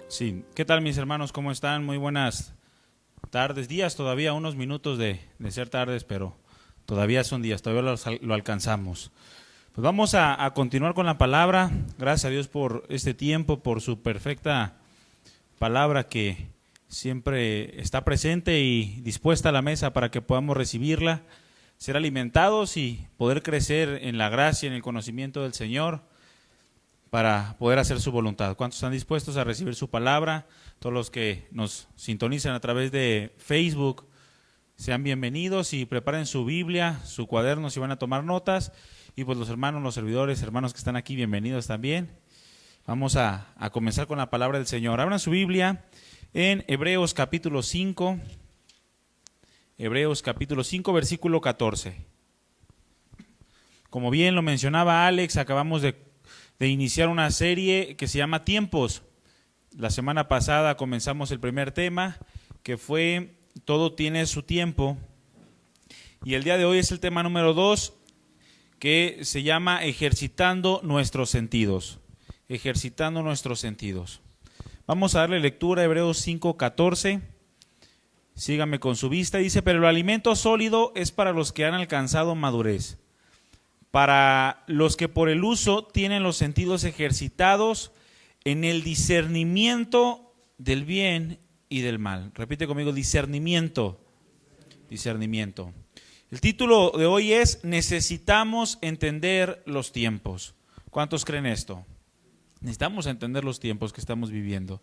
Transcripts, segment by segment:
Sí, ¿qué tal mis hermanos? ¿Cómo están? Muy buenas tardes, días, todavía unos minutos de ser tardes, pero todavía son días, todavía lo alcanzamos. Pues vamos a continuar con la palabra. Gracias a Dios por este tiempo, por su perfecta palabra que siempre está presente y dispuesta a la mesa para que podamos recibirla, ser alimentados y poder crecer en la gracia, en el conocimiento del Señor, para poder hacer su voluntad. ¿Cuántos están dispuestos a recibir su palabra? Todos los que nos sintonizan a través de Facebook, sean bienvenidos y preparen su Biblia, su cuaderno si van a tomar notas. Y pues los hermanos, los servidores, hermanos que están aquí, bienvenidos también. Vamos a comenzar con la palabra del Señor. Abran su Biblia en Hebreos capítulo 5. Hebreos capítulo 5, versículo 14. Como bien lo mencionaba Alex, acabamos de iniciar una serie que se llama Tiempos. La semana pasada comenzamos el primer tema, que fue Todo tiene su tiempo. Y el día de hoy es el tema número 2, que se llama Ejercitando nuestros sentidos. Ejercitando nuestros sentidos. Vamos a darle lectura a Hebreos 5:14. Sígame con su vista. Dice: pero el alimento sólido es para los que han alcanzado madurez, para los que por el uso tienen los sentidos ejercitados en el discernimiento del bien y del mal. Repite conmigo: discernimiento. Discernimiento. El título de hoy es Necesitamos entender los tiempos. ¿Cuántos creen esto? Necesitamos entender los tiempos que estamos viviendo.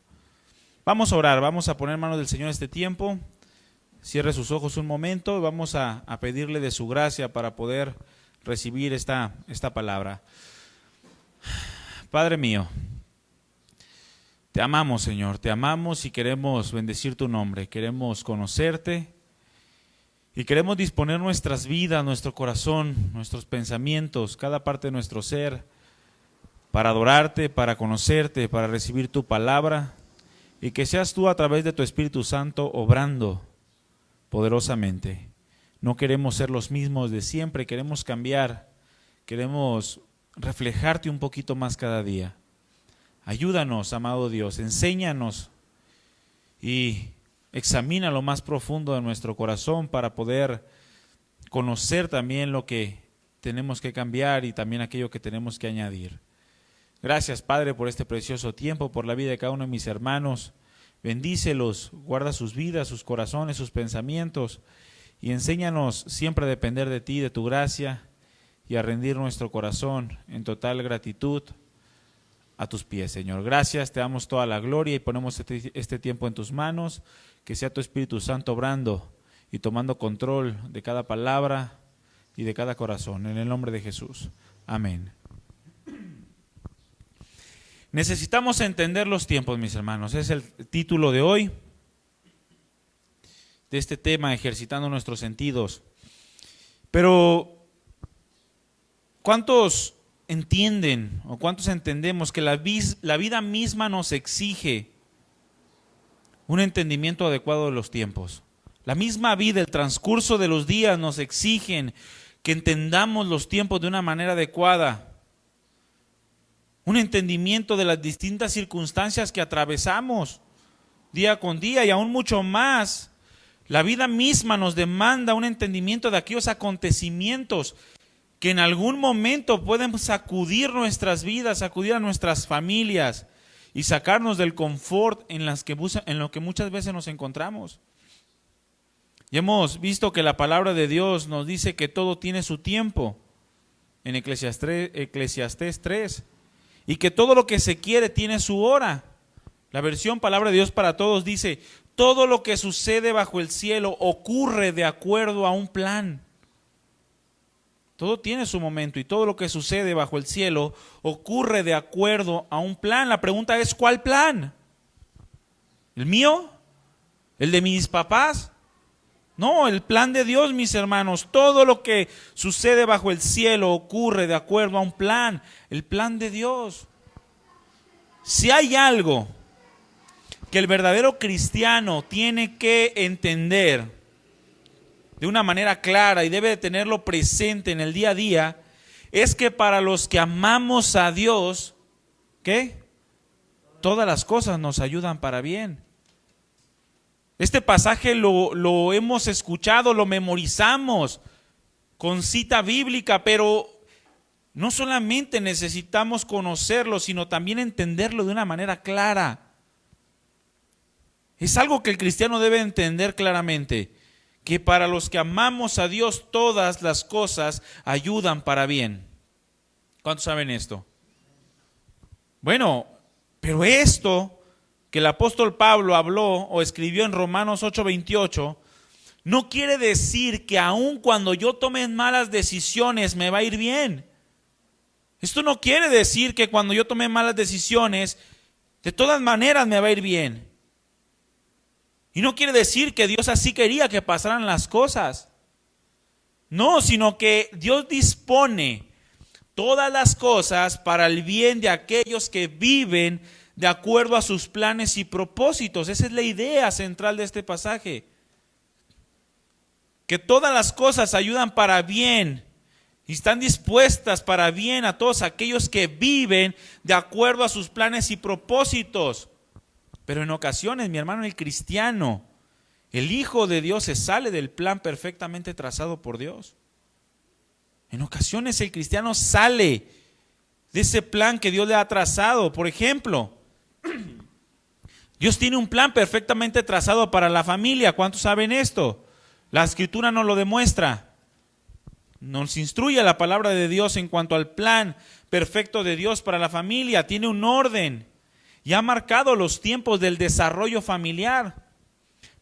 Vamos a orar, vamos a poner en manos del Señor este tiempo. Cierre sus ojos un momento y vamos a pedirle de su gracia para poder recibir esta palabra. Padre mío, te amamos, Señor, te amamos y queremos bendecir tu nombre, queremos conocerte y queremos disponer nuestras vidas, nuestro corazón, nuestros pensamientos, cada parte de nuestro ser, para adorarte, para conocerte, para recibir tu palabra y que seas tú a través de tu Espíritu Santo obrando poderosamente. No queremos ser los mismos de siempre, queremos cambiar, queremos reflejarte un poquito más cada día. Ayúdanos, amado Dios, enséñanos y examina lo más profundo de nuestro corazón para poder conocer también lo que tenemos que cambiar y también aquello que tenemos que añadir. Gracias, Padre, por este precioso tiempo, por la vida de cada uno de mis hermanos. Bendícelos, guarda sus vidas, sus corazones, sus pensamientos. Y enséñanos siempre a depender de ti, de tu gracia, y a rendir nuestro corazón en total gratitud a tus pies, Señor. Gracias, te damos toda la gloria y ponemos este tiempo en tus manos. Que sea tu Espíritu Santo obrando y tomando control de cada palabra y de cada corazón. En el nombre de Jesús. Amén. Necesitamos entender los tiempos, mis hermanos. Es el título de hoy, de este tema, ejercitando nuestros sentidos. Pero, ¿cuántos entienden o cuántos entendemos que la vida misma nos exige un entendimiento adecuado de los tiempos? La misma vida, el transcurso de los días nos exigen que entendamos los tiempos de una manera adecuada. Un entendimiento de las distintas circunstancias que atravesamos día con día y aún mucho más. La vida misma nos demanda un entendimiento de aquellos acontecimientos que en algún momento pueden sacudir nuestras vidas, sacudir a nuestras familias y sacarnos del confort en lo que muchas veces nos encontramos. Y hemos visto que la palabra de Dios nos dice que todo tiene su tiempo en Eclesiastés 3 y que todo lo que se quiere tiene su hora. La versión Palabra de Dios para Todos dice: todo lo que sucede bajo el cielo ocurre de acuerdo a un plan. Todo tiene su momento y todo lo que sucede bajo el cielo ocurre de acuerdo a un plan. La pregunta es: ¿cuál plan? ¿El mío? ¿El de mis papás? No, el plan de Dios, mis hermanos. Todo lo que sucede bajo el cielo ocurre de acuerdo a un plan, el plan de Dios. Si hay algo que el verdadero cristiano tiene que entender de una manera clara y debe de tenerlo presente en el día a día, es que para los que amamos a Dios, ¿qué? todas las cosas nos ayudan para bien. Este pasaje lo hemos escuchado, lo memorizamos con cita bíblica, pero no solamente necesitamos conocerlo, sino también entenderlo de una manera clara. Es algo que el cristiano debe entender claramente, que para los que amamos a Dios todas las cosas ayudan para bien. ¿Cuántos saben esto? Bueno, pero esto que el apóstol Pablo habló o escribió en Romanos 8:28, no quiere decir que aun cuando yo tome malas decisiones me va a ir bien. Esto no quiere decir que cuando yo tome malas decisiones, de todas maneras me va a ir bien. Y no quiere decir que Dios así quería que pasaran las cosas. No, sino que Dios dispone todas las cosas para el bien de aquellos que viven de acuerdo a sus planes y propósitos. Esa es la idea central de este pasaje. Que todas las cosas ayudan para bien y están dispuestas para bien a todos aquellos que viven de acuerdo a sus planes y propósitos. Pero en ocasiones, mi hermano, el cristiano, el Hijo de Dios, se sale del plan perfectamente trazado por Dios. En ocasiones el cristiano sale de ese plan que Dios le ha trazado. Por ejemplo, Dios tiene un plan perfectamente trazado para la familia. ¿Cuántos saben esto? La Escritura nos lo demuestra. Nos instruye la palabra de Dios en cuanto al plan perfecto de Dios para la familia. Tiene un orden y ha marcado los tiempos del desarrollo familiar.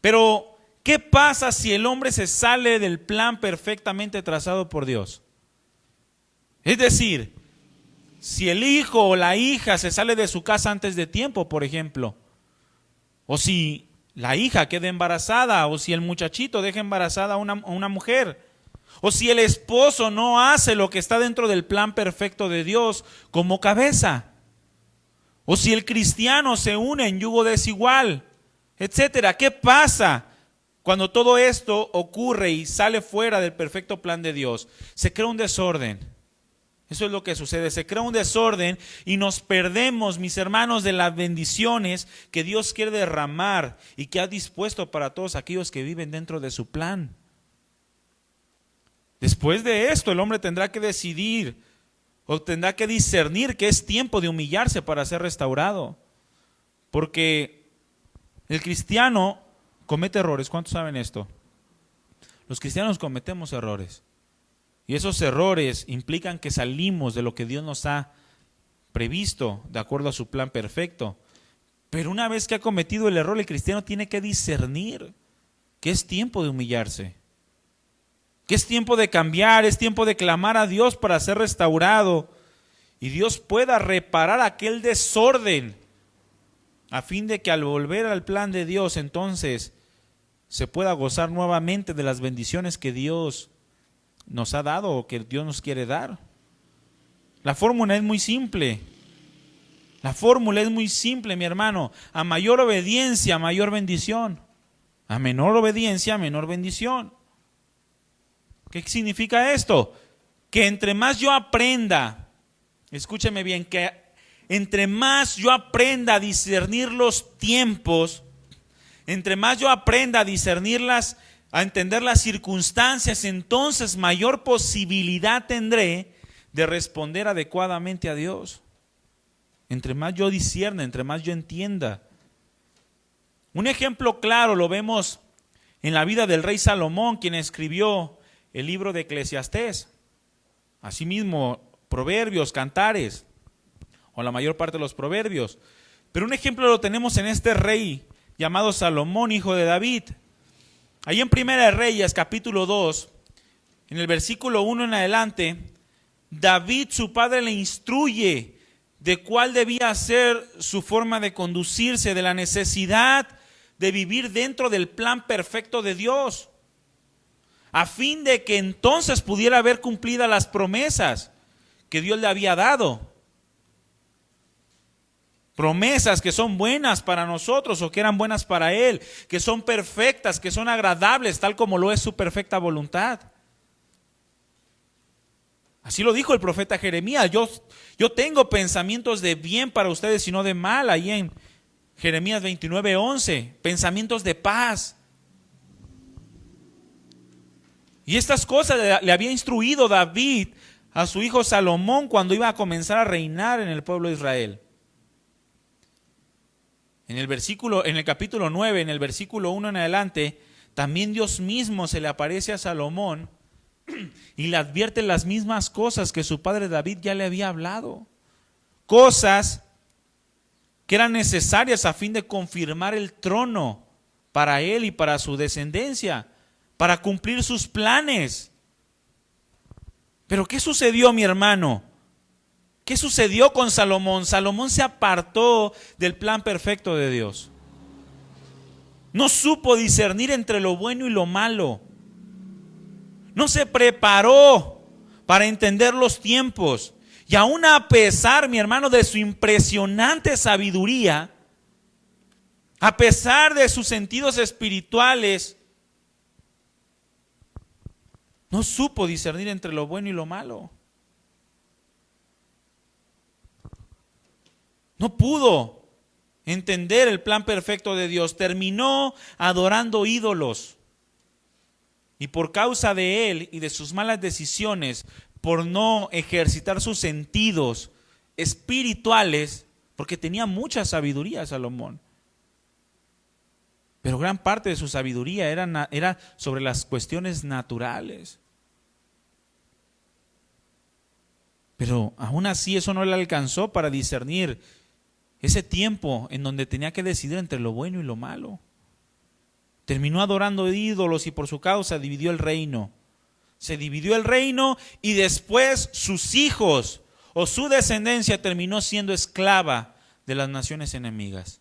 Pero, ¿qué pasa si el hombre se sale del plan perfectamente trazado por Dios? Es decir, si el hijo o la hija se sale de su casa antes de tiempo, por ejemplo, o si la hija queda embarazada, o si el muchachito deja embarazada a una mujer, o si el esposo no hace lo que está dentro del plan perfecto de Dios como cabeza, o si el cristiano se une en yugo desigual, etcétera. ¿Qué pasa cuando todo esto ocurre y sale fuera del perfecto plan de Dios? Se crea un desorden. Eso es lo que sucede, se crea un desorden y nos perdemos, mis hermanos, de las bendiciones que Dios quiere derramar y que ha dispuesto para todos aquellos que viven dentro de su plan. Después de esto, el hombre tendrá que decidir o tendrá que discernir que es tiempo de humillarse para ser restaurado. Porque el cristiano comete errores. ¿Cuántos saben esto? Los cristianos cometemos errores. Y esos errores implican que salimos de lo que Dios nos ha previsto de acuerdo a su plan perfecto. Pero una vez que ha cometido el error, el cristiano tiene que discernir que es tiempo de humillarse, que es tiempo de cambiar, es tiempo de clamar a Dios para ser restaurado y Dios pueda reparar aquel desorden a fin de que al volver al plan de Dios entonces se pueda gozar nuevamente de las bendiciones que Dios nos ha dado o que Dios nos quiere dar. La fórmula es muy simple. La fórmula es muy simple, mi hermano. A mayor obediencia, mayor bendición. A menor obediencia, menor bendición. ¿Qué significa esto? Que entre más yo aprenda, escúcheme bien, que entre más yo aprenda a discernir los tiempos, entre más yo aprenda a discernirlas, a entender las circunstancias, entonces mayor posibilidad tendré de responder adecuadamente a Dios. Entre más yo discierna, entre más yo entienda. Un ejemplo claro lo vemos en la vida del rey Salomón, quien escribió el libro de Eclesiastés. Asimismo, Proverbios, Cantares, o la mayor parte de los proverbios. Pero un ejemplo lo tenemos en este rey llamado Salomón, hijo de David. Ahí en Primera de Reyes, capítulo 2, en el versículo 1 en adelante, David, su padre, le instruye de cuál debía ser su forma de conducirse, de la necesidad de vivir dentro del plan perfecto de Dios, a fin de que entonces pudiera ver cumplidas las promesas que Dios le había dado. Promesas que son buenas para nosotros o que eran buenas para Él, que son perfectas, que son agradables, tal como lo es su perfecta voluntad. Así lo dijo el profeta Jeremías. Yo tengo pensamientos de bien para ustedes y no de mal. Ahí en Jeremías 29:11. Pensamientos de paz. Y estas cosas le había instruido David a su hijo Salomón cuando iba a comenzar a reinar en el pueblo de Israel. En el capítulo 9, en el versículo 1 en adelante, también Dios mismo se le aparece a Salomón y le advierte las mismas cosas que su padre David ya le había hablado. Cosas que eran necesarias a fin de confirmar el trono para él y para su descendencia, para cumplir sus planes. Pero ¿qué sucedió, mi hermano? ¿Qué sucedió con Salomón? Salomón se apartó del plan perfecto de Dios. No supo discernir entre lo bueno y lo malo. No se preparó para entender los tiempos. Y aún a pesar, mi hermano, de su impresionante sabiduría, a pesar de sus sentidos espirituales, no supo discernir entre lo bueno y lo malo. No pudo entender el plan perfecto de Dios. Terminó adorando ídolos. Y por causa de él y de sus malas decisiones, por no ejercitar sus sentidos espirituales, porque tenía mucha sabiduría Salomón, pero gran parte de su sabiduría era sobre las cuestiones naturales. Pero aún así eso no le alcanzó para discernir ese tiempo en donde tenía que decidir entre lo bueno y lo malo. Terminó adorando ídolos y por su causa dividió el reino. Se dividió el reino y después sus hijos o su descendencia terminó siendo esclava de las naciones enemigas.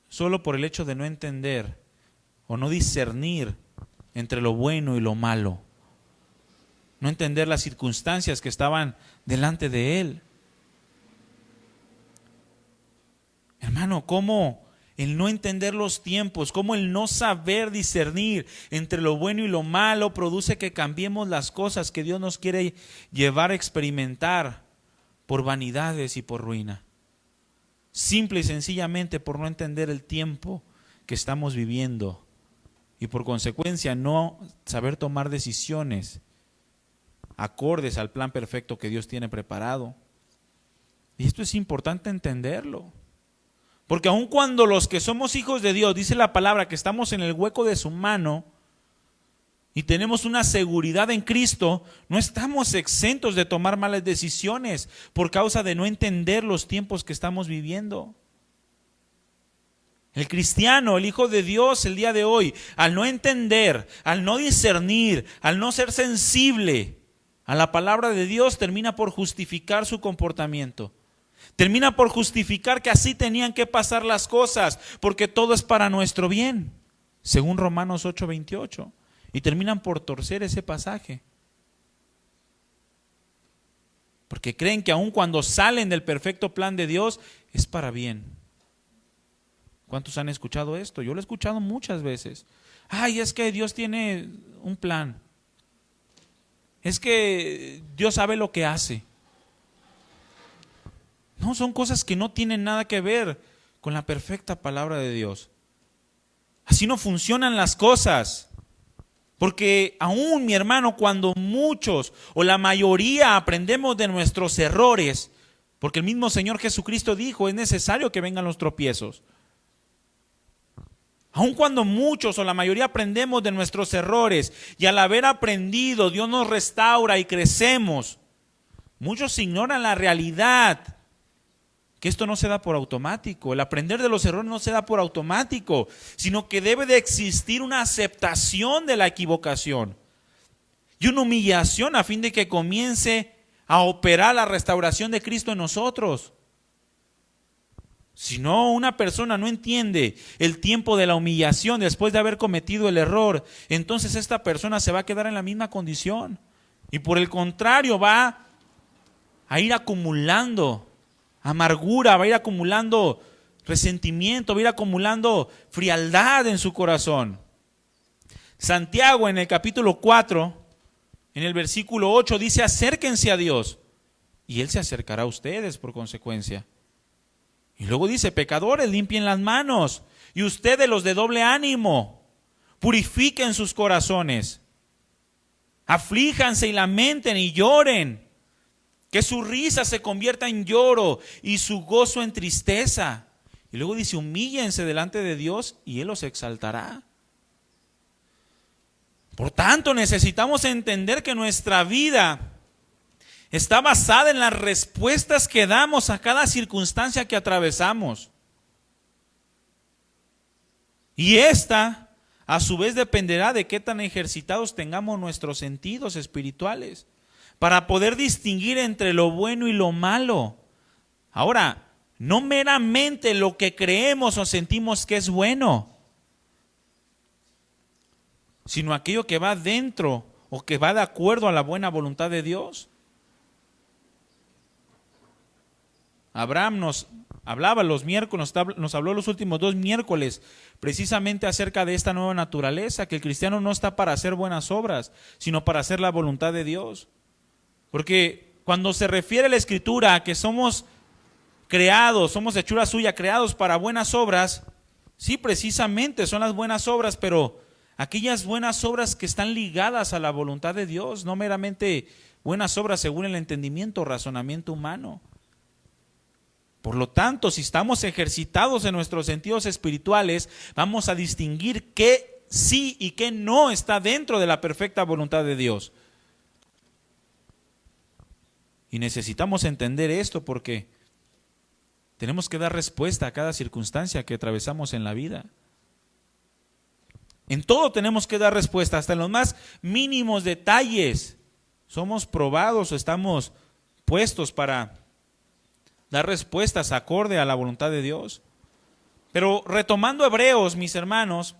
Solo por el hecho de no entender o no discernir entre lo bueno y lo malo. No entender las circunstancias que estaban delante de él. Hermano, ¿cómo el no entender los tiempos, cómo el no saber discernir entre lo bueno y lo malo produce que cambiemos las cosas que Dios nos quiere llevar a experimentar por vanidades y por ruina? Simple y sencillamente por no entender el tiempo que estamos viviendo y por consecuencia no saber tomar decisiones acordes al plan perfecto que Dios tiene preparado. Y esto es importante entenderlo. Porque aun cuando los que somos hijos de Dios, dice la palabra, que estamos en el hueco de su mano y tenemos una seguridad en Cristo, no estamos exentos de tomar malas decisiones por causa de no entender los tiempos que estamos viviendo. El cristiano, el hijo de Dios el día de hoy, al no entender, al no discernir, al no ser sensible a la palabra de Dios, termina por justificar su comportamiento. Termina por justificar que así tenían que pasar las cosas, porque todo es para nuestro bien, según Romanos 8:28. Y terminan por torcer ese pasaje. Porque creen que aun cuando salen del perfecto plan de Dios, es para bien. ¿Cuántos han escuchado esto? Yo lo he escuchado muchas veces. Ay, es que Dios tiene un plan. Es que Dios sabe lo que hace. No, son cosas que no tienen nada que ver con la perfecta palabra de Dios. Así no funcionan las cosas. Porque aún, mi hermano, cuando muchos o la mayoría aprendemos de nuestros errores, porque el mismo Señor Jesucristo dijo, es necesario que vengan los tropiezos. Aun cuando muchos o la mayoría aprendemos de nuestros errores y al haber aprendido Dios nos restaura y crecemos, muchos ignoran la realidad que esto no se da por automático. El aprender de los errores no se da por automático, sino que debe de existir una aceptación de la equivocación y una humillación a fin de que comience a operar la restauración de Cristo en nosotros. Si no, una persona no entiende el tiempo de la humillación después de haber cometido el error, entonces esta persona se va a quedar en la misma condición y por el contrario va a ir acumulando amargura, va a ir acumulando resentimiento, va a ir acumulando frialdad en su corazón. Santiago en el capítulo 4, En el versículo 8 dice: acérquense a Dios y Él se acercará a ustedes por consecuencia. Y luego dice: pecadores, limpien las manos, y ustedes los de doble ánimo, purifiquen sus corazones, aflíjanse y lamenten y lloren, que su risa se convierta en lloro y su gozo en tristeza. Y luego dice: humíllense delante de Dios y Él los exaltará. Por tanto, necesitamos entender que nuestra vida está basada en las respuestas que damos a cada circunstancia que atravesamos. Y esta, a su vez, dependerá de qué tan ejercitados tengamos nuestros sentidos espirituales para poder distinguir entre lo bueno y lo malo. Ahora, no meramente lo que creemos o sentimos que es bueno, sino aquello que va dentro o que va de acuerdo a la buena voluntad de Dios. Abraham nos hablaba los miércoles, nos habló los últimos 2 miércoles precisamente acerca de esta nueva naturaleza, que el cristiano no está para hacer buenas obras, sino para hacer la voluntad de Dios. Porque cuando se refiere la Escritura a que somos creados, somos hechura suya, creados para buenas obras, sí, precisamente son las buenas obras, pero aquellas buenas obras que están ligadas a la voluntad de Dios, no meramente buenas obras según el entendimiento o razonamiento humano. Por lo tanto, si estamos ejercitados en nuestros sentidos espirituales, vamos a distinguir qué sí y qué no está dentro de la perfecta voluntad de Dios. Y necesitamos entender esto porque tenemos que dar respuesta a cada circunstancia que atravesamos en la vida. En todo tenemos que dar respuesta, hasta en los más mínimos detalles. Somos probados o estamos puestos para dar respuestas acorde a la voluntad de Dios. Pero retomando Hebreos, mis hermanos,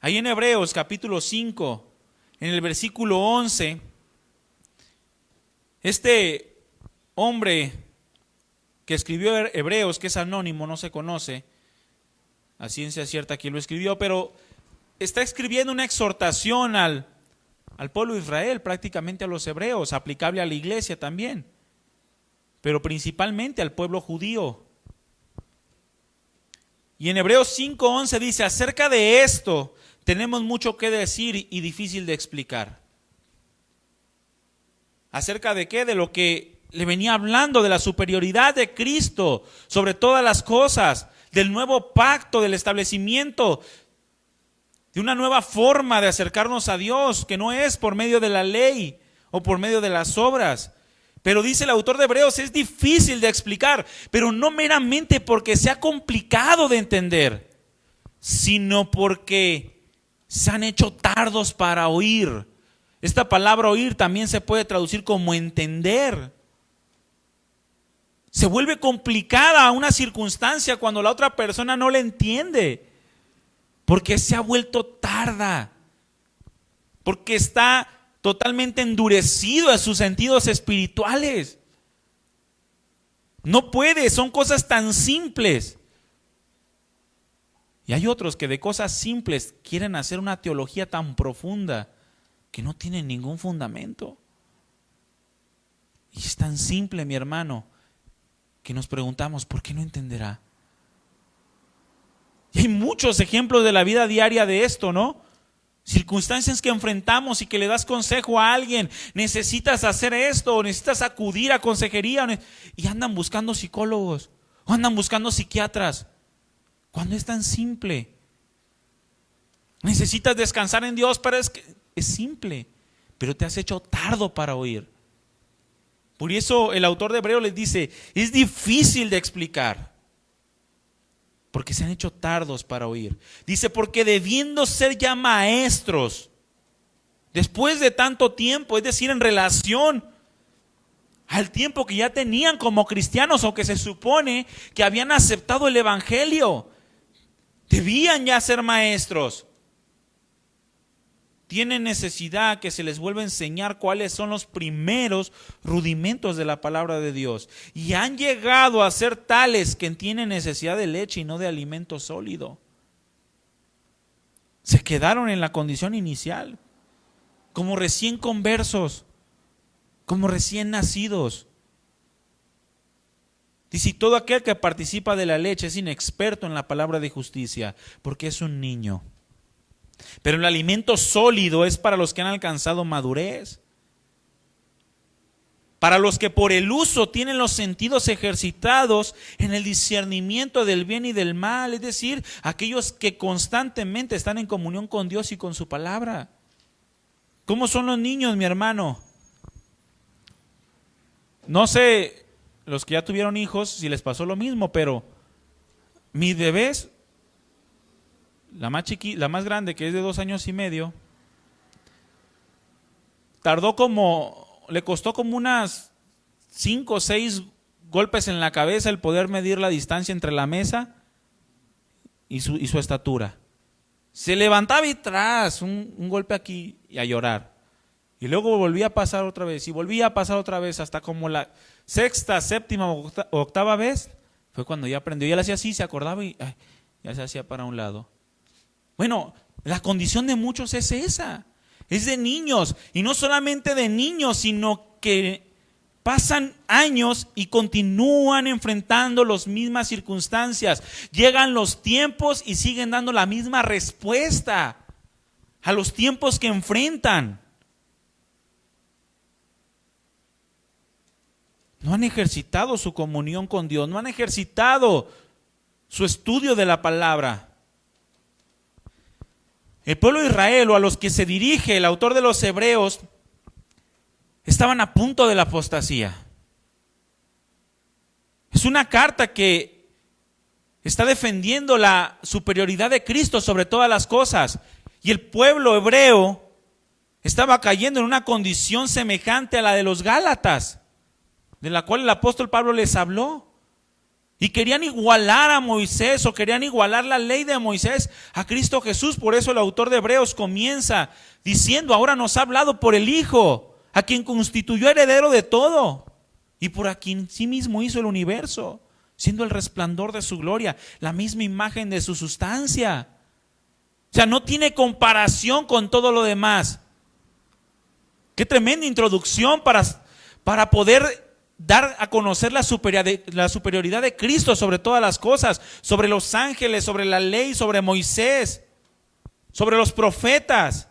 ahí en Hebreos capítulo 5, en el versículo 11, este hombre que escribió Hebreos, que es anónimo, no se conoce a ciencia cierta quién lo escribió, pero está escribiendo una exhortación al pueblo de Israel, prácticamente a los hebreos, aplicable a la iglesia también, pero principalmente al pueblo judío. Y en Hebreos 5:11 dice: acerca de esto tenemos mucho que decir y difícil de explicar. ¿Acerca de qué? De lo que le venía hablando, de la superioridad de Cristo sobre todas las cosas, del nuevo pacto, del establecimiento de una nueva forma de acercarnos a Dios, que no es por medio de la ley o por medio de las obras. Pero dice el autor de Hebreos, es difícil de explicar, pero no meramente porque sea complicado de entender, sino porque se han hecho tardos para oír. Esta palabra oír también se puede traducir como entender. Se vuelve complicada una circunstancia cuando la otra persona no la entiende, porque se ha vuelto tarda, porque está totalmente endurecido a sus sentidos espirituales. No puede, son cosas tan simples. Y hay otros que de cosas simples quieren hacer una teología tan profunda que no tienen ningún fundamento. Y es tan simple, mi hermano, que nos preguntamos, ¿por qué no entenderá? Y hay muchos ejemplos de la vida diaria de esto, ¿no? Circunstancias que enfrentamos y que le das consejo a alguien, necesitas hacer esto, o necesitas acudir a consejería, y andan buscando psicólogos, o andan buscando psiquiatras, cuando es tan simple. Necesitas descansar en Dios, pero es simple, pero te has hecho tardo para oír. Por eso el autor de Hebreos les dice, es difícil de explicar, porque se han hecho tardos para oír. Dice, porque debiendo ser ya maestros, después de tanto tiempo, es decir, en relación al tiempo que ya tenían como cristianos, o que se supone que habían aceptado el evangelio, debían ya ser maestros. Tienen necesidad que se les vuelva a enseñar cuáles son los primeros rudimentos de la palabra de Dios. Y han llegado a ser tales que tienen necesidad de leche y no de alimento sólido. Se quedaron en la condición inicial. como recién conversos, como recién nacidos. Dice, y todo aquel que participa de la leche es inexperto en la palabra de justicia, porque es un niño. Pero el alimento sólido es para los que han alcanzado madurez, para los que por el uso tienen los sentidos ejercitados en el discernimiento del bien y del mal, es decir, aquellos que constantemente están en comunión con Dios y con su palabra. ¿Cómo son los niños, mi hermano? No sé, los que ya tuvieron hijos, si les pasó lo mismo, pero mis bebés, la más grande, que es de 2 años y medio, le costó como unas 5 o 6 golpes en la cabeza el poder medir la distancia entre la mesa y su estatura. Se levantaba y tras, un golpe aquí y a llorar. Y luego volvía a pasar otra vez y volvía a pasar otra vez hasta como la 6ª, 7ª o 8ª vez. Fue cuando ya aprendió. Ya le hacía así, se acordaba y ya se hacía para un lado. Bueno, la condición de muchos es esa. Es de niños. Y no solamente de niños, sino que pasan años y continúan enfrentando las mismas circunstancias. Llegan los tiempos y siguen dando la misma respuesta a los tiempos que enfrentan. No han ejercitado su comunión con Dios, no han ejercitado su estudio de la palabra. El pueblo de Israel, o a los que se dirige el autor de los Hebreos, estaban a punto de la apostasía. Es una carta que está defendiendo la superioridad de Cristo sobre todas las cosas. Y el pueblo hebreo estaba cayendo en una condición semejante a la de los Gálatas, de la cual el apóstol Pablo les habló. Y querían igualar a Moisés, o querían igualar la ley de Moisés a Cristo Jesús. Por eso el autor de Hebreos comienza diciendo, ahora nos ha hablado por el Hijo, a quien constituyó heredero de todo, y por a quien sí mismo hizo el universo, siendo el resplandor de su gloria, la misma imagen de su sustancia. O sea, no tiene comparación con todo lo demás. Qué tremenda introducción para poder dar a conocer la superioridad de Cristo sobre todas las cosas, sobre los ángeles, sobre la ley, sobre Moisés, sobre los profetas.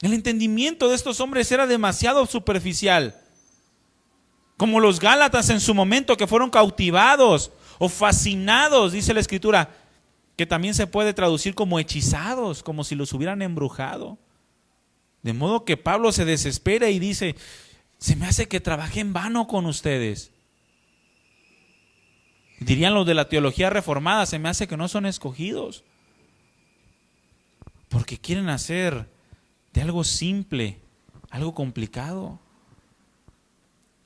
El entendimiento de estos hombres era demasiado superficial, como los Gálatas en su momento, que fueron cautivados o fascinados, dice la Escritura, que también se puede traducir como hechizados, como si los hubieran embrujado. De modo que Pablo se desespera y dice, se me hace que trabajé en vano con ustedes. Dirían los de la teología reformada, se me hace que no son escogidos, porque quieren hacer de algo simple algo complicado.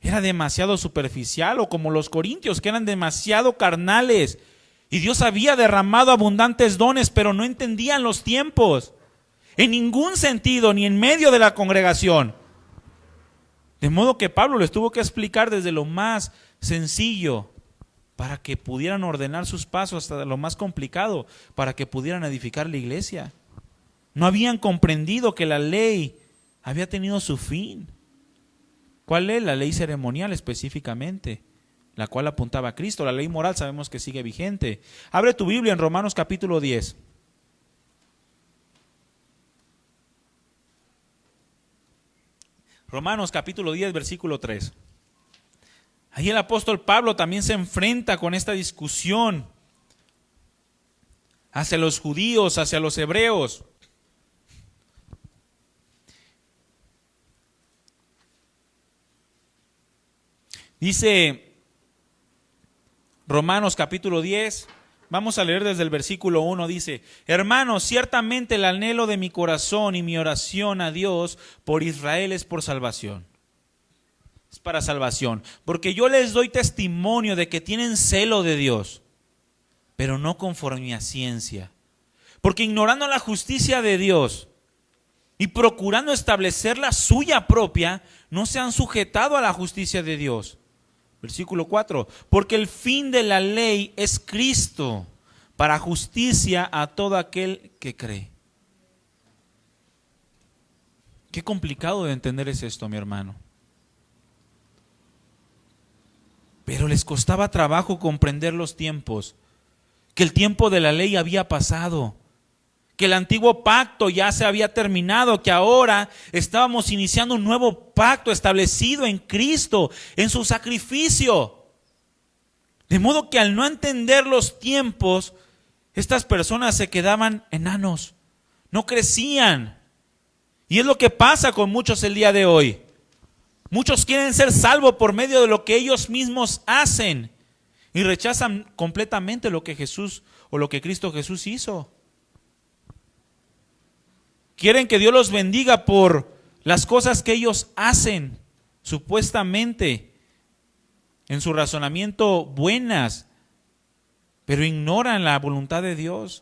Era demasiado superficial, o como los corintios, que eran demasiado carnales, y Dios había derramado abundantes dones, pero no entendían los tiempos en ningún sentido, ni en medio de la congregación. De modo que Pablo les tuvo que explicar desde lo más sencillo para que pudieran ordenar sus pasos, hasta lo más complicado para que pudieran edificar la iglesia. No habían comprendido que la ley había tenido su fin. ¿Cuál es? La ley ceremonial específicamente, la cual apuntaba a Cristo. La ley moral sabemos que sigue vigente. Abre tu Biblia en Romanos capítulo 10. Romanos capítulo 10, versículo 3. Ahí el apóstol Pablo también se enfrenta con esta discusión hacia los judíos, hacia los hebreos. Dice Romanos capítulo 10, vamos a leer desde el versículo 1, dice: hermanos, ciertamente el anhelo de mi corazón y mi oración a Dios por Israel es por salvación. Es para salvación, porque yo les doy testimonio de que tienen celo de Dios, pero no conforme a ciencia. Porque ignorando la justicia de Dios y procurando establecer la suya propia, no se han sujetado a la justicia de Dios. Versículo 4, porque el fin de la ley es Cristo, para justicia a todo aquel que cree. Qué complicado de entender es esto, mi hermano. Pero les costaba trabajo comprender los tiempos, que el tiempo de la ley había pasado, que el antiguo pacto ya se había terminado, que ahora estábamos iniciando un nuevo pacto establecido en Cristo, en su sacrificio. De modo que al no entender los tiempos, estas personas se quedaban enanos, no crecían. Y es lo que pasa con muchos el día de hoy. Muchos quieren ser salvos por medio de lo que ellos mismos hacen y rechazan completamente lo que Jesús o lo que Cristo Jesús hizo. Quieren que Dios los bendiga por las cosas que ellos hacen, supuestamente, en su razonamiento buenas, pero ignoran la voluntad de Dios.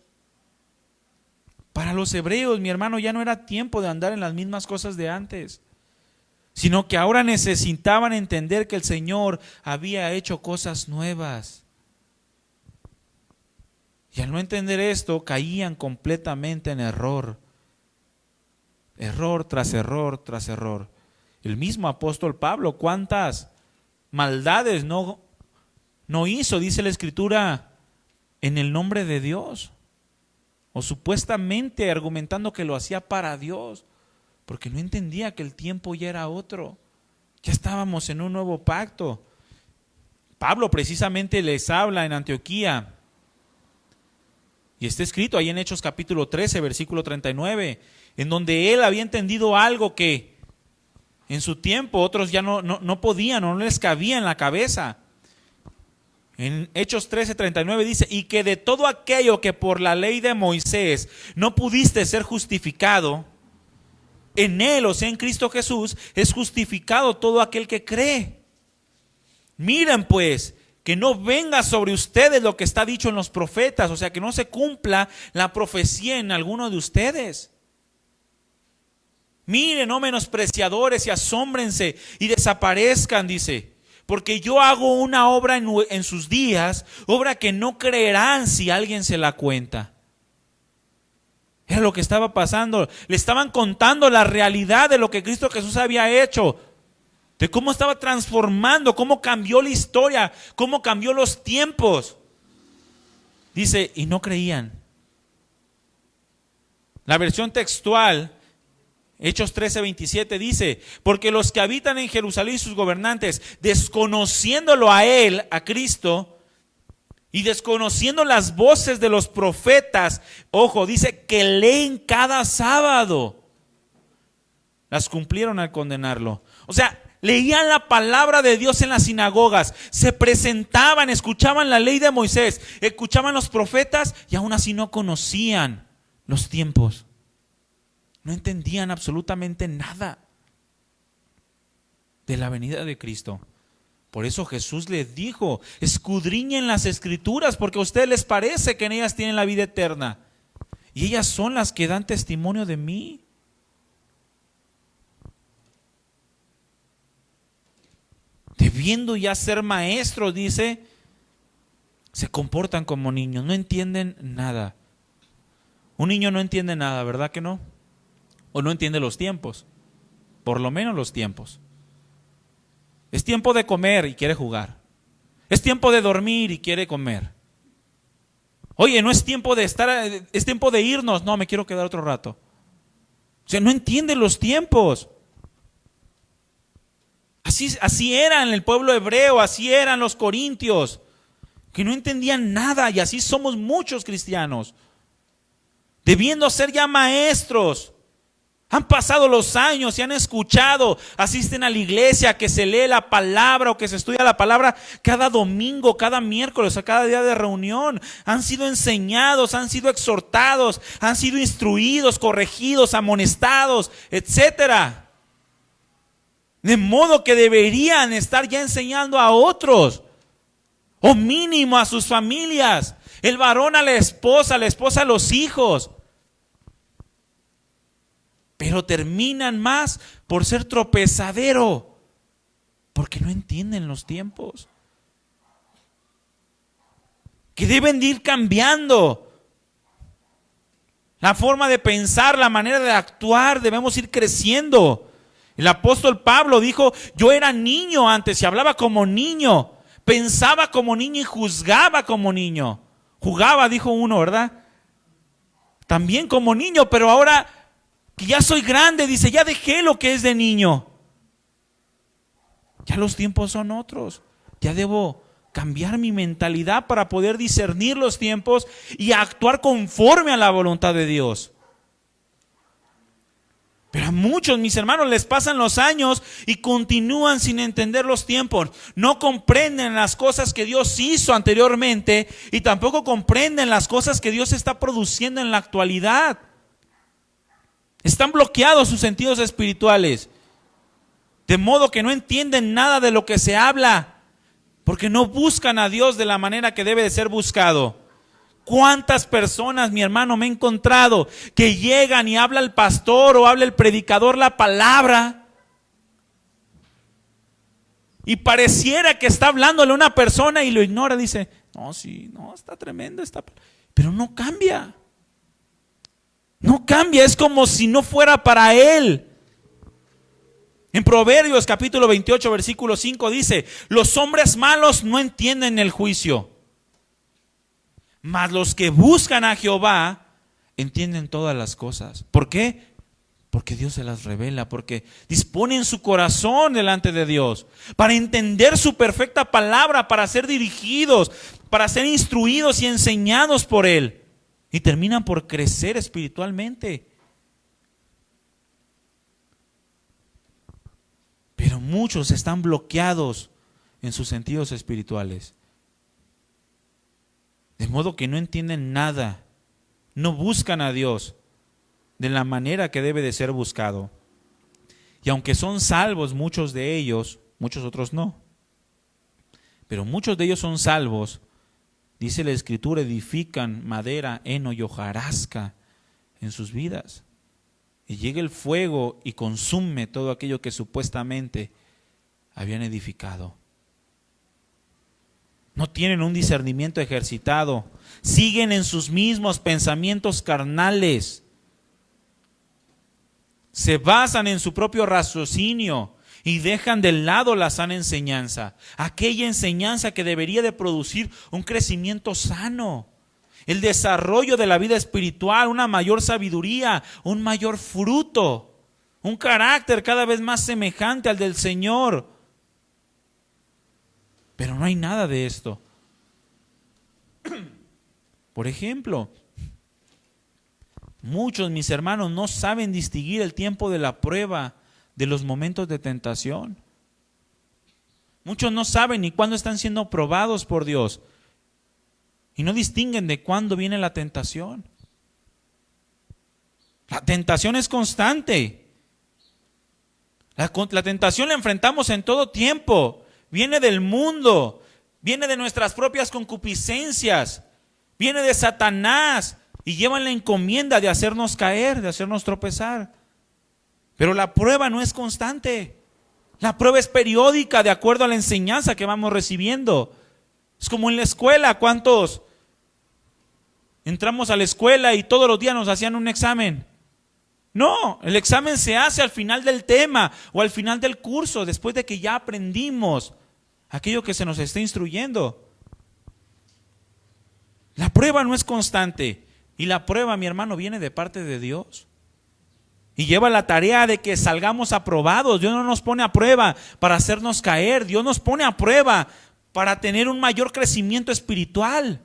Para los hebreos, mi hermano, ya no era tiempo de andar en las mismas cosas de antes, sino que ahora necesitaban entender que el Señor había hecho cosas nuevas. Y al no entender esto, caían completamente en error. Error tras error tras error. El mismo apóstol Pablo, ¿cuántas maldades no hizo, dice la Escritura, en el nombre de Dios? O supuestamente argumentando que lo hacía para Dios, porque no entendía que el tiempo ya era otro. Ya estábamos en un nuevo pacto. Pablo precisamente les habla en Antioquía, y está escrito ahí en Hechos capítulo 13, versículo 39, en donde él había entendido algo que en su tiempo otros ya no podían o no les cabía en la cabeza. En Hechos 13, 39 dice, y que de todo aquello que por la ley de Moisés no pudiste ser justificado, en él, o sea en Cristo Jesús, es justificado todo aquel que cree. Miren pues, que no venga sobre ustedes lo que está dicho en los profetas, o sea que no se cumpla la profecía en alguno de ustedes. Miren, no menospreciadores, y asómbrense y desaparezcan, dice, porque yo hago una obra en sus días, obra que no creerán si alguien se la cuenta. Era lo que estaba pasando. Le estaban contando la realidad de lo que Cristo Jesús había hecho, de cómo estaba transformando, cómo cambió la historia, cómo cambió los tiempos. Dice, y no creían. La versión textual, Hechos 13:27 dice, porque los que habitan en Jerusalén y sus gobernantes, desconociéndolo a él, a Cristo, y desconociendo las voces de los profetas, ojo, dice que leen cada sábado, las cumplieron al condenarlo. O sea, leían la palabra de Dios en las sinagogas, se presentaban, escuchaban la ley de Moisés, escuchaban los profetas y aún así no conocían los tiempos. No entendían absolutamente nada de la venida de Cristo. Por eso Jesús les dijo, escudriñen las Escrituras porque a ustedes les parece que en ellas tienen la vida eterna. Y ellas son las que dan testimonio de mí. Debiendo ya ser maestros, dice, se comportan como niños, no entienden nada. Un niño no entiende nada, ¿verdad que no? O no entiende los tiempos, por lo menos los tiempos. Es tiempo de comer y quiere jugar. Es tiempo de dormir y quiere comer. Oye, no es tiempo de estar, es tiempo de irnos. No, me quiero quedar otro rato. O sea, no entiende los tiempos. Así eran el pueblo hebreo, así eran los corintios, que no entendían nada, y así somos muchos cristianos, debiendo ser ya maestros. Han pasado los años y han escuchado, asisten a la iglesia, que se lee la palabra o que se estudia la palabra cada domingo, cada miércoles o cada día de reunión. Han sido enseñados, han sido exhortados, han sido instruidos, corregidos, amonestados, etcétera. De modo que deberían estar ya enseñando a otros, o mínimo a sus familias, el varón a la esposa a los hijos. Pero terminan más por ser tropezadero, porque no entienden los tiempos, que deben de ir cambiando. La forma de pensar, la manera de actuar, debemos ir creciendo. El apóstol Pablo dijo, yo era niño antes y hablaba como niño, pensaba como niño y juzgaba como niño. Jugaba, dijo uno, ¿verdad? También como niño, pero ahora que ya soy grande, dice, ya dejé lo que es de niño. Ya los tiempos son otros. Ya debo cambiar mi mentalidad para poder discernir los tiempos y actuar conforme a la voluntad de Dios. Pero a muchos, mis hermanos, les pasan los años y continúan sin entender los tiempos. No comprenden las cosas que Dios hizo anteriormente y tampoco comprenden las cosas que Dios está produciendo en la actualidad. Están bloqueados sus sentidos espirituales, de modo que no entienden nada de lo que se habla, porque no buscan a Dios de la manera que debe de ser buscado. ¿Cuántas personas, mi hermano, me he encontrado que llegan y habla el pastor o habla el predicador la palabra y pareciera que está hablándole a una persona y lo ignora? Dice, no, sí, no, está tremendo, pero no cambia. No cambia, es como si no fuera para él. En Proverbios capítulo 28 versículo 5 dice, los hombres malos no entienden el juicio, mas los que buscan a Jehová entienden todas las cosas. ¿Por qué? Porque Dios se las revela, porque disponen su corazón delante de Dios para entender su perfecta palabra, para ser dirigidos, para ser instruidos y enseñados por Él. Y terminan por crecer espiritualmente. Pero muchos están bloqueados en sus sentidos espirituales. De modo que no entienden nada, no buscan a Dios de la manera que debe de ser buscado. Y aunque son salvos muchos de ellos, muchos otros no. Pero muchos de ellos son salvos, dice la Escritura, edifican madera, heno y hojarasca en sus vidas. Y llega el fuego y consume todo aquello que supuestamente habían edificado. No tienen un discernimiento ejercitado. Siguen en sus mismos pensamientos carnales. Se basan en su propio raciocinio y dejan de lado la sana enseñanza. Aquella enseñanza que debería de producir un crecimiento sano. El desarrollo de la vida espiritual, una mayor sabiduría, un mayor fruto. Un carácter cada vez más semejante al del Señor. Pero no hay nada de esto. Por ejemplo, muchos, mis hermanos, no saben distinguir el tiempo de la prueba de los momentos de tentación. Muchos no saben ni cuándo están siendo probados por Dios. Y no distinguen de cuándo viene la tentación. La tentación es constante. La tentación la enfrentamos en todo tiempo. Viene del mundo, viene de nuestras propias concupiscencias, viene de Satanás y llevan la encomienda de hacernos caer, de hacernos tropezar. Pero la prueba no es constante. La prueba es periódica de acuerdo a la enseñanza que vamos recibiendo. Es como en la escuela, ¿cuántos entramos a la escuela y todos los días nos hacían un examen? No, el examen se hace al final del tema o al final del curso, después de que ya aprendimos aquello que se nos está instruyendo. La prueba no es constante y la prueba, mi hermano, viene de parte de Dios. Y lleva la tarea de que salgamos aprobados. Dios no nos pone a prueba para hacernos caer. Dios nos pone a prueba para tener un mayor crecimiento espiritual,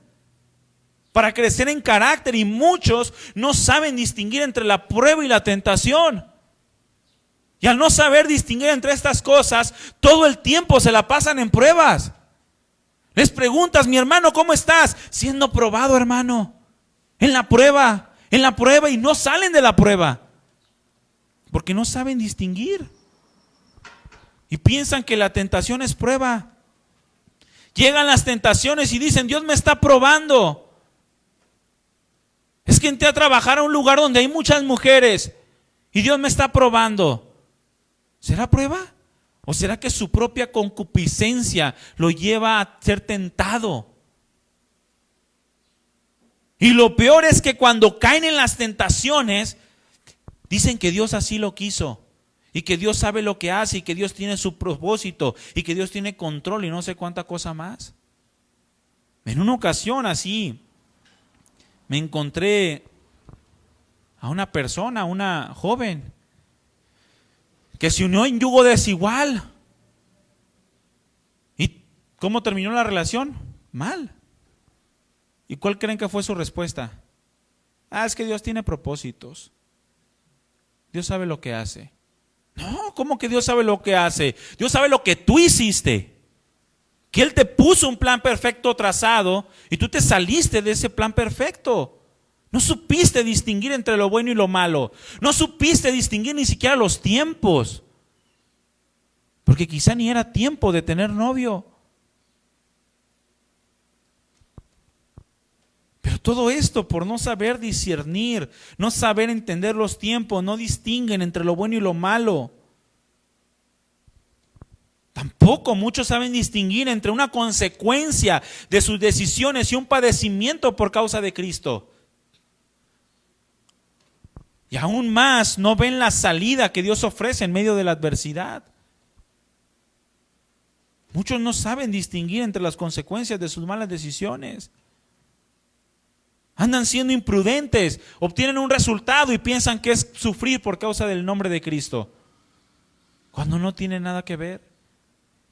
para crecer en carácter. Y muchos no saben distinguir entre la prueba y la tentación. Y al no saber distinguir entre estas cosas, todo el tiempo se la pasan en pruebas. Les preguntas, mi hermano, ¿cómo estás? Siendo probado, hermano. En la prueba y no salen de la prueba. Porque no saben distinguir. Y piensan que la tentación es prueba. Llegan las tentaciones y dicen, Dios me está probando. Es que entré a trabajar a un lugar donde hay muchas mujeres y Dios me está probando. ¿Será prueba? ¿O será que su propia concupiscencia lo lleva a ser tentado? Y lo peor es que cuando caen en las tentaciones, dicen que Dios así lo quiso. Y que Dios sabe lo que hace y que Dios tiene su propósito y que Dios tiene control y no sé cuánta cosa más. En una ocasión así, me encontré a una persona, una joven, que se unió en yugo desigual. ¿Y cómo terminó la relación? Mal. ¿Y cuál creen que fue su respuesta? Es que Dios tiene propósitos. Dios sabe lo que hace. No, ¿cómo que Dios sabe lo que hace? Dios sabe lo que tú hiciste. Que Él te puso un plan perfecto trazado y tú te saliste de ese plan perfecto. No supiste distinguir entre lo bueno y lo malo. No supiste distinguir ni siquiera los tiempos. Porque quizá ni era tiempo de tener novio. Pero todo esto por no saber discernir, no saber entender los tiempos, no distinguen entre lo bueno y lo malo. Tampoco muchos saben distinguir entre una consecuencia de sus decisiones y un padecimiento por causa de Cristo. Y aún más no ven la salida que Dios ofrece en medio de la adversidad. Muchos no saben distinguir entre las consecuencias de sus malas decisiones. Andan siendo imprudentes, obtienen un resultado y piensan que es sufrir por causa del nombre de Cristo, cuando no tiene nada que ver.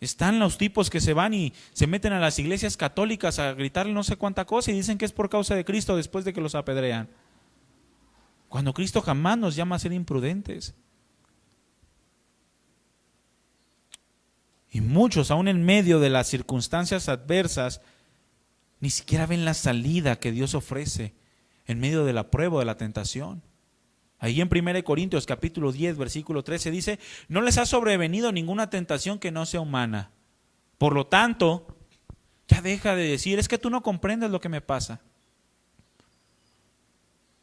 Están los tipos que se van y se meten a las iglesias católicas a gritarle no sé cuánta cosa y dicen que es por causa de Cristo después de que los apedrean. Cuando Cristo jamás nos llama a ser imprudentes. Y muchos, aún en medio de las circunstancias adversas, ni siquiera ven la salida que Dios ofrece en medio de la prueba o de la tentación. Ahí en 1 Corintios capítulo 10, versículo 13 dice, no les ha sobrevenido ninguna tentación que no sea humana. Por lo tanto, ya deja de decir, es que tú no comprendes lo que me pasa.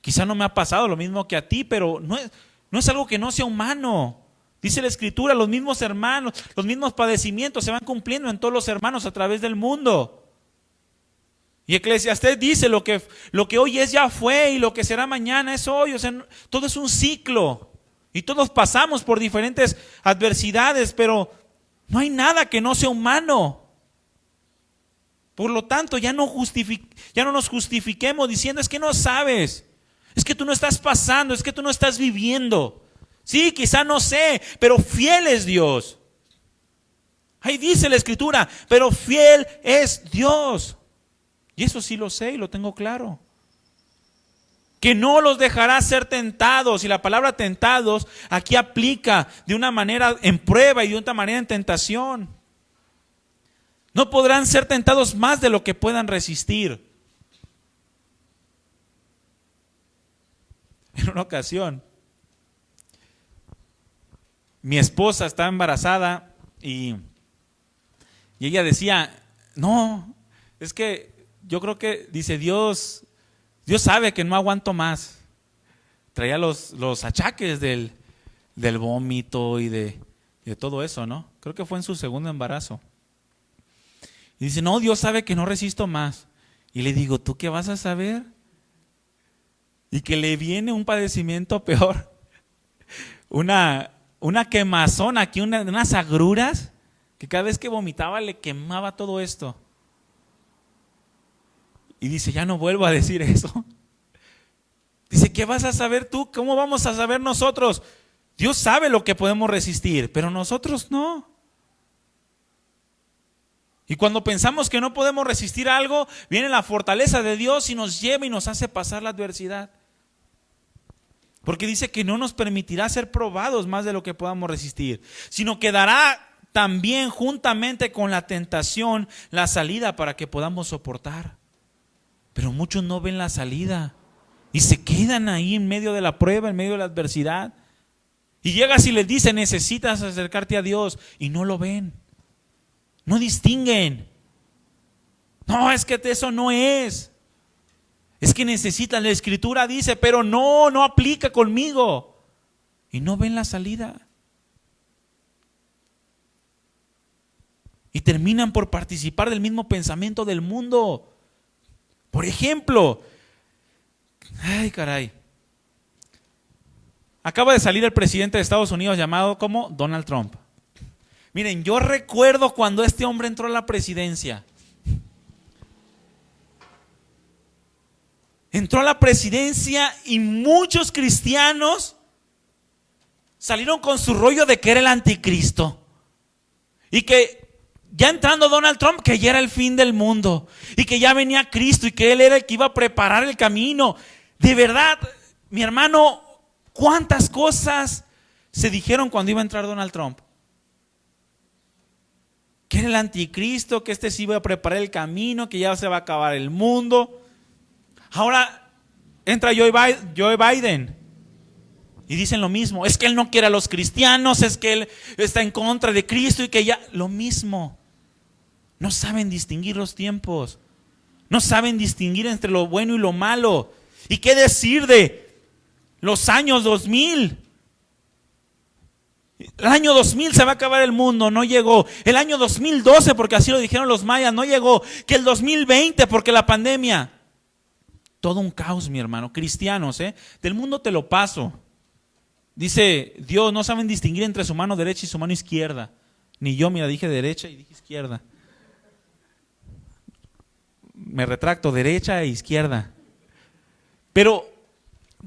Quizá no me ha pasado lo mismo que a ti, pero no es algo que no sea humano. Dice la Escritura, los mismos hermanos, los mismos padecimientos se van cumpliendo en todos los hermanos a través del mundo. Y Eclesiastés dice, lo que hoy es ya fue y lo que será mañana es hoy. O sea, todo es un ciclo. Y todos pasamos por diferentes adversidades, pero no hay nada que no sea humano. Por lo tanto, ya no nos justifiquemos diciendo, es que no sabes. Es que tú no estás pasando, es que tú no estás viviendo. Sí, quizá no sé, pero fiel es Dios. Ahí dice la Escritura, pero fiel es Dios. Y eso sí lo sé y lo tengo claro. Que no los dejará ser tentados. Y la palabra tentados aquí aplica de una manera en prueba y de otra manera en tentación. No podrán ser tentados más de lo que puedan resistir. En una ocasión, mi esposa estaba embarazada y ella decía, no, es que yo creo que, dice, Dios sabe que no aguanto más. Traía los achaques del vómito y de todo eso, ¿no? Creo que fue en su segundo embarazo. Y dice, no, Dios sabe que no resisto más. Y le digo, ¿tú qué vas a saber? Y que le viene un padecimiento peor. Una quemazón aquí, unas agruras, que cada vez que vomitaba le quemaba todo esto. Y dice, ya no vuelvo a decir eso. Dice, ¿qué vas a saber tú? ¿Cómo vamos a saber nosotros? Dios sabe lo que podemos resistir, pero nosotros no. Y cuando pensamos que no podemos resistir algo, viene la fortaleza de Dios y nos lleva y nos hace pasar la adversidad. Porque dice que no nos permitirá ser probados más de lo que podamos resistir, sino que dará también juntamente con la tentación la salida para que podamos soportar. Pero muchos no ven la salida y se quedan ahí en medio de la prueba, en medio de la adversidad. Y llegas y les dice, necesitas acercarte a Dios, y no lo ven. No distinguen. No, es que eso no es. Es que necesitan, la Escritura dice, pero no aplica conmigo. Y no ven la salida. Y terminan por participar del mismo pensamiento del mundo. Por ejemplo, Ay, caray. Acaba de salir el presidente de Estados Unidos llamado como Donald Trump. Miren, yo recuerdo cuando este hombre entró a la presidencia. Entró a la presidencia y muchos cristianos salieron con su rollo de que era el anticristo. Y que ya entrando Donald Trump, que ya era el fin del mundo. Y que ya venía Cristo y que Él era el que iba a preparar el camino. De verdad, mi hermano, ¿cuántas cosas se dijeron cuando iba a entrar Donald Trump? Que era el anticristo, que este sí iba a preparar el camino, que ya se va a acabar el mundo. Ahora entra Joe Biden y dicen lo mismo. Es que él no quiere a los cristianos, es que él está en contra de Cristo y que ya... Lo mismo. No saben distinguir los tiempos. No saben distinguir entre lo bueno y lo malo. ¿Y qué decir de los años 2000? El año 2000 se va a acabar el mundo, no llegó. El año 2012, porque así lo dijeron los mayas, no llegó. Que el 2020, porque la pandemia. Todo un caos, mi hermano. Cristianos, del mundo te lo paso. Dice Dios, no saben distinguir entre su mano derecha y su mano izquierda. Ni yo, mira, dije derecha y dije izquierda. Me retracto, derecha e izquierda. Pero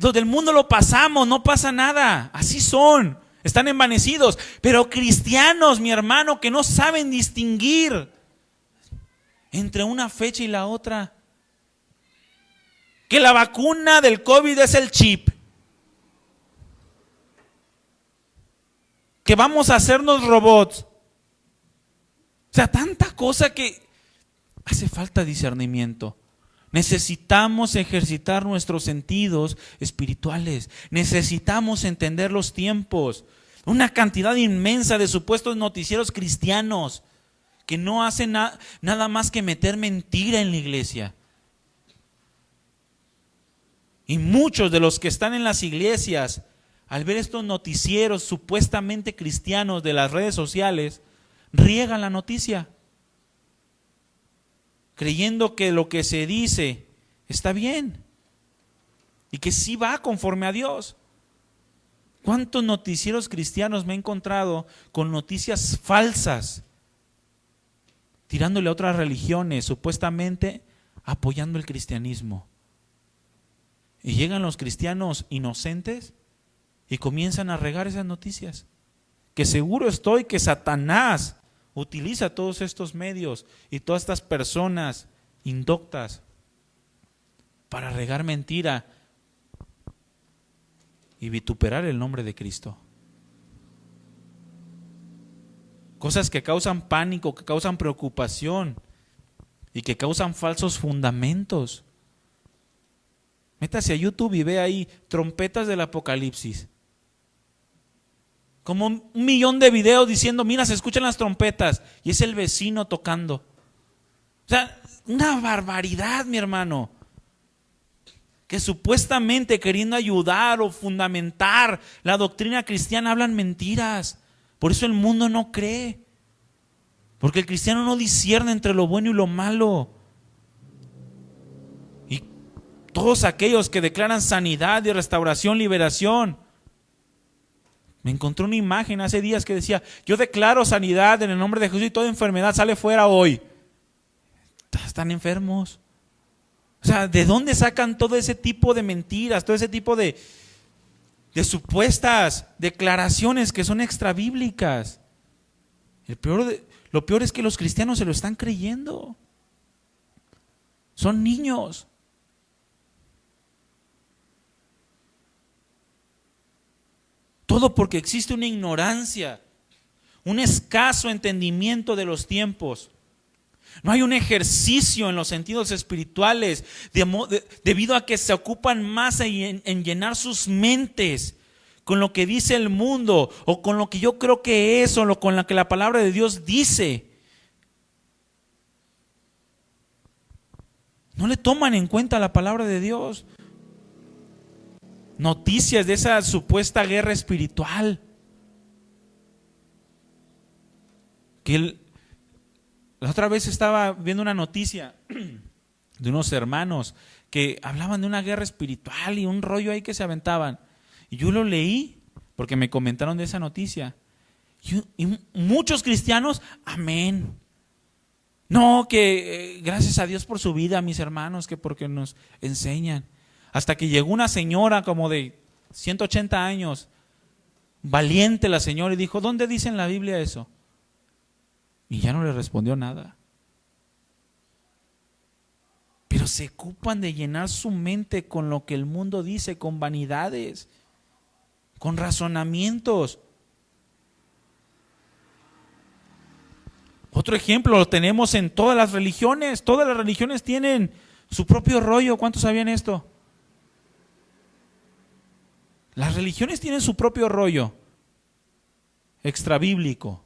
los del mundo lo pasamos, no pasa nada. Así son, están envanecidos. Pero cristianos, mi hermano, que no saben distinguir entre una fecha y la otra. Que la vacuna del COVID es el chip. Que vamos a hacernos robots. O sea, tanta cosa que hace falta discernimiento. Necesitamos ejercitar nuestros sentidos espirituales. Necesitamos entender los tiempos. Una cantidad inmensa de supuestos noticieros cristianos que no hacen nada más que meter mentira en la iglesia. Y muchos de los que están en las iglesias, al ver estos noticieros supuestamente cristianos de las redes sociales, riegan la noticia, creyendo que lo que se dice está bien y que sí va conforme a Dios. ¿Cuántos noticieros cristianos me he encontrado con noticias falsas, tirándole a otras religiones, supuestamente apoyando el cristianismo? Y llegan los cristianos inocentes y comienzan a regar esas noticias. Que seguro estoy que Satanás utiliza todos estos medios y todas estas personas indoctas para regar mentira y vituperar el nombre de Cristo. Cosas que causan pánico, que causan preocupación y que causan falsos fundamentos. Métase a YouTube y ve ahí trompetas del Apocalipsis. Como 1 millón de videos diciendo, mira, se escuchan las trompetas. Y es el vecino tocando. O sea, una barbaridad, mi hermano. Que supuestamente queriendo ayudar o fundamentar la doctrina cristiana hablan mentiras. Por eso el mundo no cree. Porque el cristiano no discierne entre lo bueno y lo malo. Y todos aquellos que declaran sanidad y restauración, liberación. Me encontré una imagen hace días que decía, yo declaro sanidad en el nombre de Jesús y toda enfermedad sale fuera hoy. Están enfermos. O sea, ¿de dónde sacan todo ese tipo de mentiras, todo ese tipo de supuestas declaraciones que son extrabíblicas? Lo peor es que los cristianos se lo están creyendo. Son niños. Todo porque existe una ignorancia, un escaso entendimiento de los tiempos. No hay un ejercicio en los sentidos espirituales debido a que se ocupan más en llenar sus mentes con lo que dice el mundo o con lo que yo creo que es o con lo que la palabra de Dios dice. No le toman en cuenta la palabra de Dios. Noticias de esa supuesta guerra espiritual. La otra vez estaba viendo una noticia de unos hermanos que hablaban de una guerra espiritual y un rollo ahí que se aventaban. Y yo lo leí porque me comentaron de esa noticia. Y muchos cristianos, amén. No, que gracias a Dios por su vida, mis hermanos, que porque nos enseñan. Hasta que llegó una señora como de 180 años, valiente la señora, y dijo, ¿dónde dice en la Biblia eso? Y ya no le respondió nada. Pero se ocupan de llenar su mente con lo que el mundo dice, con vanidades, con razonamientos. Otro ejemplo lo tenemos en todas las religiones. Todas las religiones tienen su propio rollo. ¿Cuántos sabían esto? Las religiones tienen su propio rollo extrabíblico.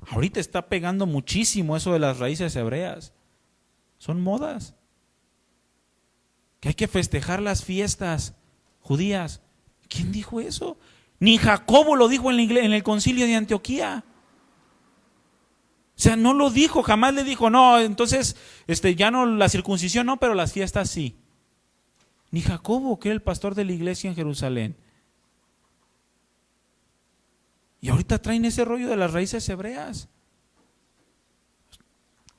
Ahorita está pegando muchísimo eso de las raíces hebreas. Son modas. Que hay que festejar las fiestas judías. ¿Quién dijo eso? Ni Jacobo lo dijo en el concilio de Antioquía. O sea, no lo dijo, jamás le dijo, no, entonces ya no la circuncisión, no, pero las fiestas sí. Ni Jacobo, que era el pastor de la iglesia en Jerusalén. Y ahorita traen ese rollo de las raíces hebreas.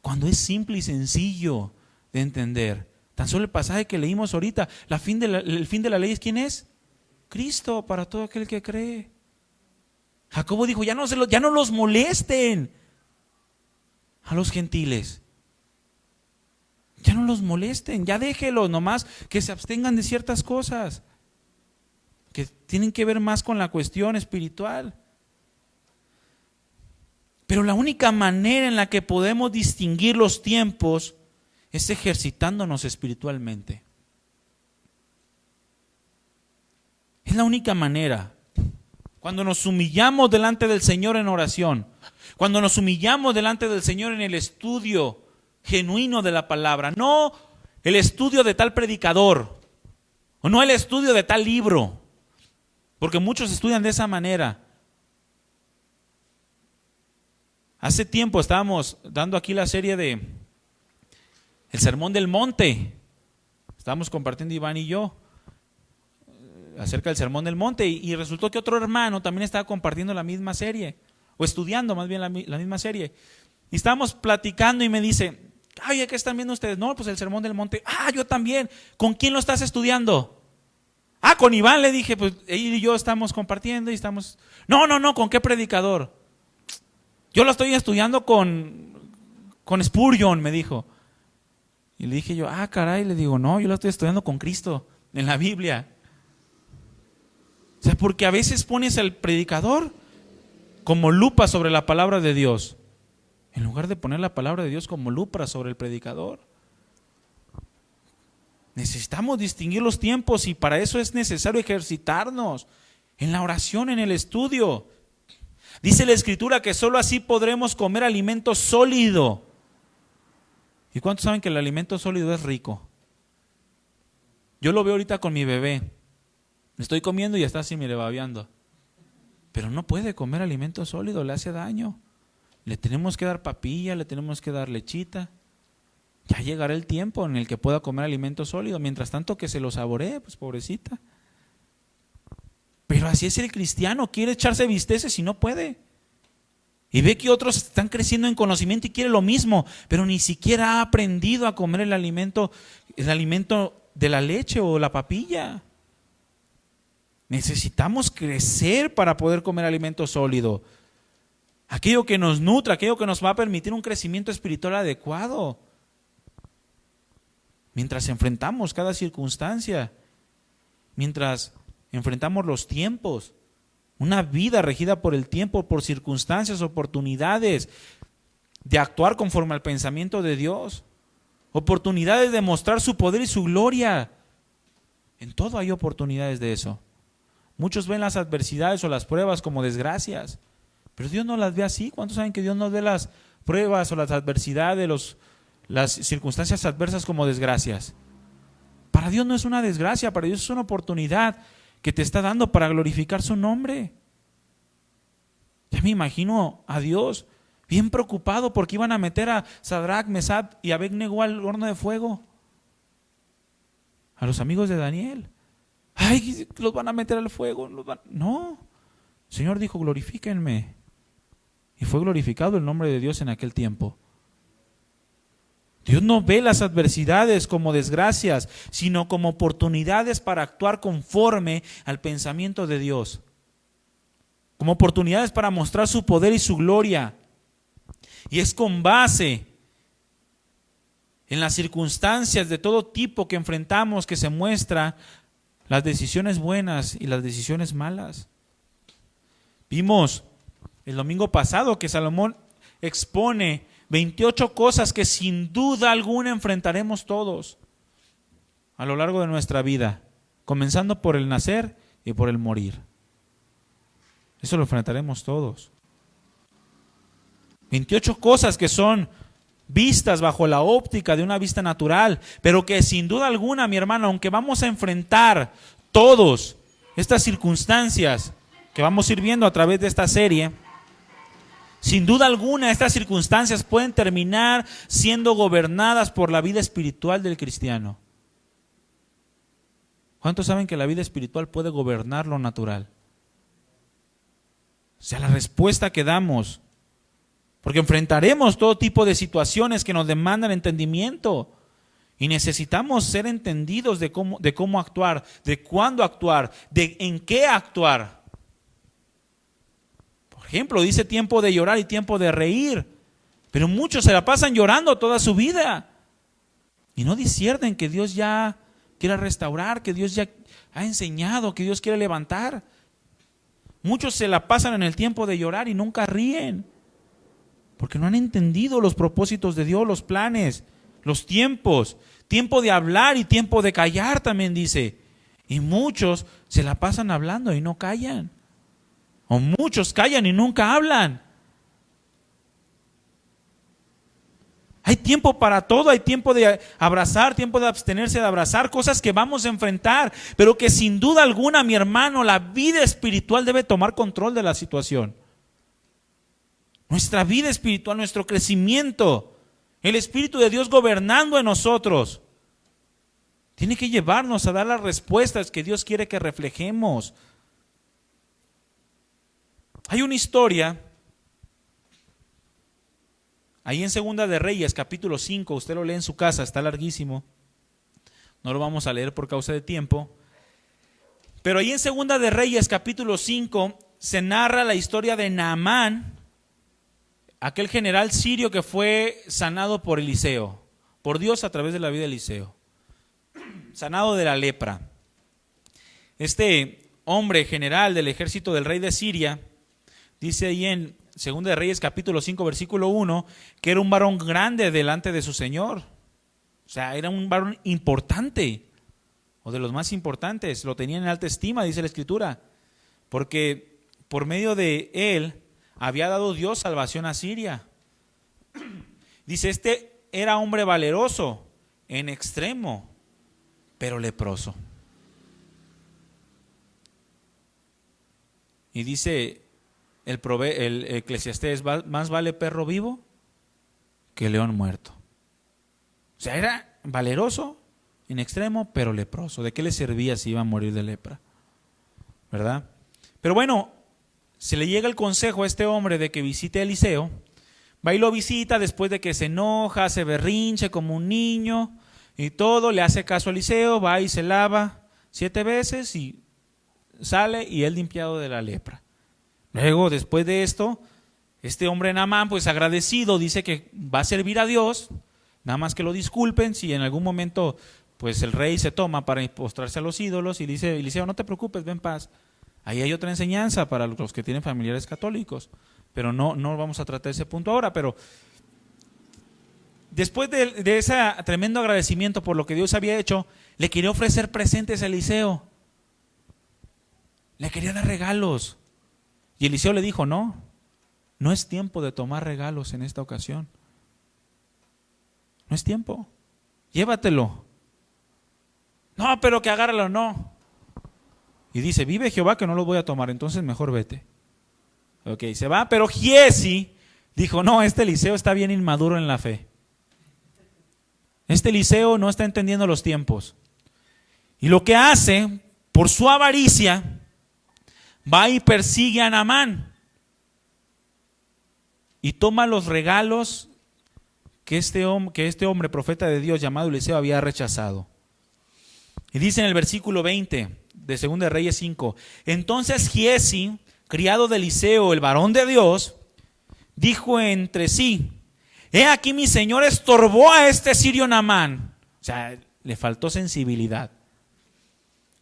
Cuando es simple y sencillo de entender. Tan solo el pasaje que leímos ahorita, el fin de la ley es ¿quién es? Cristo, para todo aquel que cree. Jacobo dijo, ya no los molesten a los gentiles. Ya no los molesten, ya déjelos nomás que se abstengan de ciertas cosas que tienen que ver más con la cuestión espiritual. Pero la única manera en la que podemos distinguir los tiempos es ejercitándonos espiritualmente. Es la única manera. Cuando nos humillamos delante del Señor en oración, cuando nos humillamos delante del Señor en el estudio genuino de la palabra, no el estudio de tal predicador, o no el estudio de tal libro, porque muchos estudian de esa manera. Hace tiempo estábamos dando aquí la serie de El Sermón del Monte. Estábamos compartiendo Iván y yo acerca del Sermón del Monte y resultó que otro hermano también estaba compartiendo la misma serie, o estudiando más bien la misma serie. Y estábamos platicando y me dice, ay, ¿qué están viendo ustedes? No, pues el Sermón del Monte. Ah, yo también. ¿Con quién lo estás estudiando? Ah, con Iván, le dije, pues él y yo estamos compartiendo y estamos... No, ¿con qué predicador? Yo lo estoy estudiando con Spurgeon, me dijo. Y le dije yo, caray, le digo, no, yo lo estoy estudiando con Cristo, en la Biblia. O sea, porque a veces pones al predicador como lupa sobre la palabra de Dios, en lugar de poner la palabra de Dios como lupa sobre el predicador. Necesitamos distinguir los tiempos y para eso es necesario ejercitarnos en la oración, en el estudio. Dice la Escritura que solo así podremos comer alimento sólido. ¿Y cuántos saben que el alimento sólido es rico? Yo lo veo ahorita con mi bebé. Me estoy comiendo y está así, mire, babeando. Pero no puede comer alimento sólido, le hace daño. Le tenemos que dar papilla, le tenemos que dar lechita. Ya llegará el tiempo en el que pueda comer alimento sólido. Mientras tanto que se lo saboree, pues pobrecita. Pero así es el cristiano, quiere echarse bisteces y no puede. Y ve que otros están creciendo en conocimiento y quiere lo mismo, pero ni siquiera ha aprendido a comer el alimento de la leche o la papilla. Necesitamos crecer para poder comer alimento sólido. Aquello que nos nutra, aquello que nos va a permitir un crecimiento espiritual adecuado. Mientras enfrentamos cada circunstancia, mientras enfrentamos los tiempos, una vida regida por el tiempo, por circunstancias, oportunidades de actuar conforme al pensamiento de Dios, oportunidades de mostrar su poder y su gloria. En todo hay oportunidades de eso. Muchos ven las adversidades o las pruebas como desgracias, pero Dios no las ve así. ¿Cuántos saben que Dios no ve las pruebas o las adversidades, las circunstancias adversas como desgracias? Para Dios no es una desgracia, para Dios es una oportunidad que te está dando para glorificar su nombre. Ya me imagino a Dios bien preocupado porque iban a meter a Sadrach, Mesach y Abednego al horno de fuego. A los amigos de Daniel. Ay, los van a meter al fuego. No. El Señor dijo, glorifíquenme. Y fue glorificado el nombre de Dios en aquel tiempo. Dios no ve las adversidades como desgracias, sino como oportunidades para actuar conforme al pensamiento de Dios. Como oportunidades para mostrar su poder y su gloria. Y es con base en las circunstancias de todo tipo que enfrentamos que se muestra las decisiones buenas y las decisiones malas. Vimos el domingo pasado que Salomón expone 28 cosas que sin duda alguna enfrentaremos todos a lo largo de nuestra vida, comenzando por el nacer y por el morir. Eso lo enfrentaremos todos. 28 cosas que son vistas bajo la óptica de una vista natural, pero que sin duda alguna, mi hermano, aunque vamos a enfrentar todos estas circunstancias que vamos a ir viendo a través de esta serie, sin duda alguna estas circunstancias pueden terminar siendo gobernadas por la vida espiritual del cristiano. ¿Cuántos saben que la vida espiritual puede gobernar lo natural? O sea, la respuesta que damos, porque enfrentaremos todo tipo de situaciones que nos demandan entendimiento y necesitamos ser entendidos de cómo actuar, de cuándo actuar, de en qué actuar. Por ejemplo, dice tiempo de llorar y tiempo de reír, pero muchos se la pasan llorando toda su vida y no disciernen que Dios ya quiere restaurar, que Dios ya ha enseñado, que Dios quiere levantar. Muchos se la pasan en el tiempo de llorar y nunca ríen, porque no han entendido los propósitos de Dios, los planes, los tiempos. Tiempo de hablar y tiempo de callar también dice. Y muchos se la pasan hablando y no callan. O muchos callan y nunca hablan. Hay tiempo para todo, hay tiempo de abrazar, tiempo de abstenerse de abrazar, cosas que vamos a enfrentar, pero que sin duda alguna, mi hermano, la vida espiritual debe tomar control de la situación. Nuestra vida espiritual, nuestro crecimiento, el Espíritu de Dios gobernando en nosotros, tiene que llevarnos a dar las respuestas que Dios quiere que reflejemos. Hay una historia ahí en Segunda de Reyes, capítulo 5, usted lo lee en su casa, está larguísimo. No lo vamos a leer por causa de tiempo. Pero ahí en Segunda de Reyes, capítulo 5, se narra la historia de Naamán, aquel general sirio que fue sanado por Eliseo, por Dios a través de la vida de Eliseo. Sanado de la lepra. Este hombre general del ejército del rey de Siria, dice ahí en Segunda de Reyes capítulo 5 versículo 1, que era un varón grande delante de su Señor. O sea, era un varón importante, o de los más importantes, lo tenía en alta estima, dice la Escritura, porque por medio de él había dado Dios salvación a Siria. Dice, este era hombre valeroso en extremo, pero leproso. Y dice el Eclesiastés, más vale perro vivo que león muerto. O sea, era valeroso en extremo, pero leproso. ¿De qué le servía si iba a morir de lepra? ¿Verdad? Pero bueno, se le llega el consejo a este hombre de que visite a Eliseo. Va y lo visita después de que se enoja, se berrinche como un niño y todo. Le hace caso a Eliseo, va y se lava 7 veces y sale y él limpiado de la lepra. Luego, después de esto, este hombre Naamán, pues agradecido, dice que va a servir a Dios, nada más que lo disculpen si en algún momento pues el rey se toma para postrarse a los ídolos y dice, Eliseo, no te preocupes, ven paz. Ahí hay otra enseñanza para los que tienen familiares católicos, pero no vamos a tratar ese punto ahora. Pero después de ese tremendo agradecimiento por lo que Dios había hecho, le quería ofrecer presentes a Eliseo. Le quería dar regalos. Y Eliseo le dijo, no es tiempo de tomar regalos en esta ocasión. No es tiempo. Llévatelo. No, pero que agárralo, no. Y dice, vive Jehová que no lo voy a tomar, entonces mejor vete. Ok, se va, pero Giezi dijo, no, este Eliseo está bien inmaduro en la fe. Este Eliseo no está entendiendo los tiempos. Y lo que hace, por su avaricia, va y persigue a Naamán. Y toma los regalos que este hombre, profeta de Dios llamado Eliseo, había rechazado. Y dice en el versículo 20 de 2 de Reyes 5, entonces Giezi, criado de Eliseo, el varón de Dios, dijo entre sí, he aquí mi señor estorbó a este sirio Naamán. O sea, le faltó sensibilidad.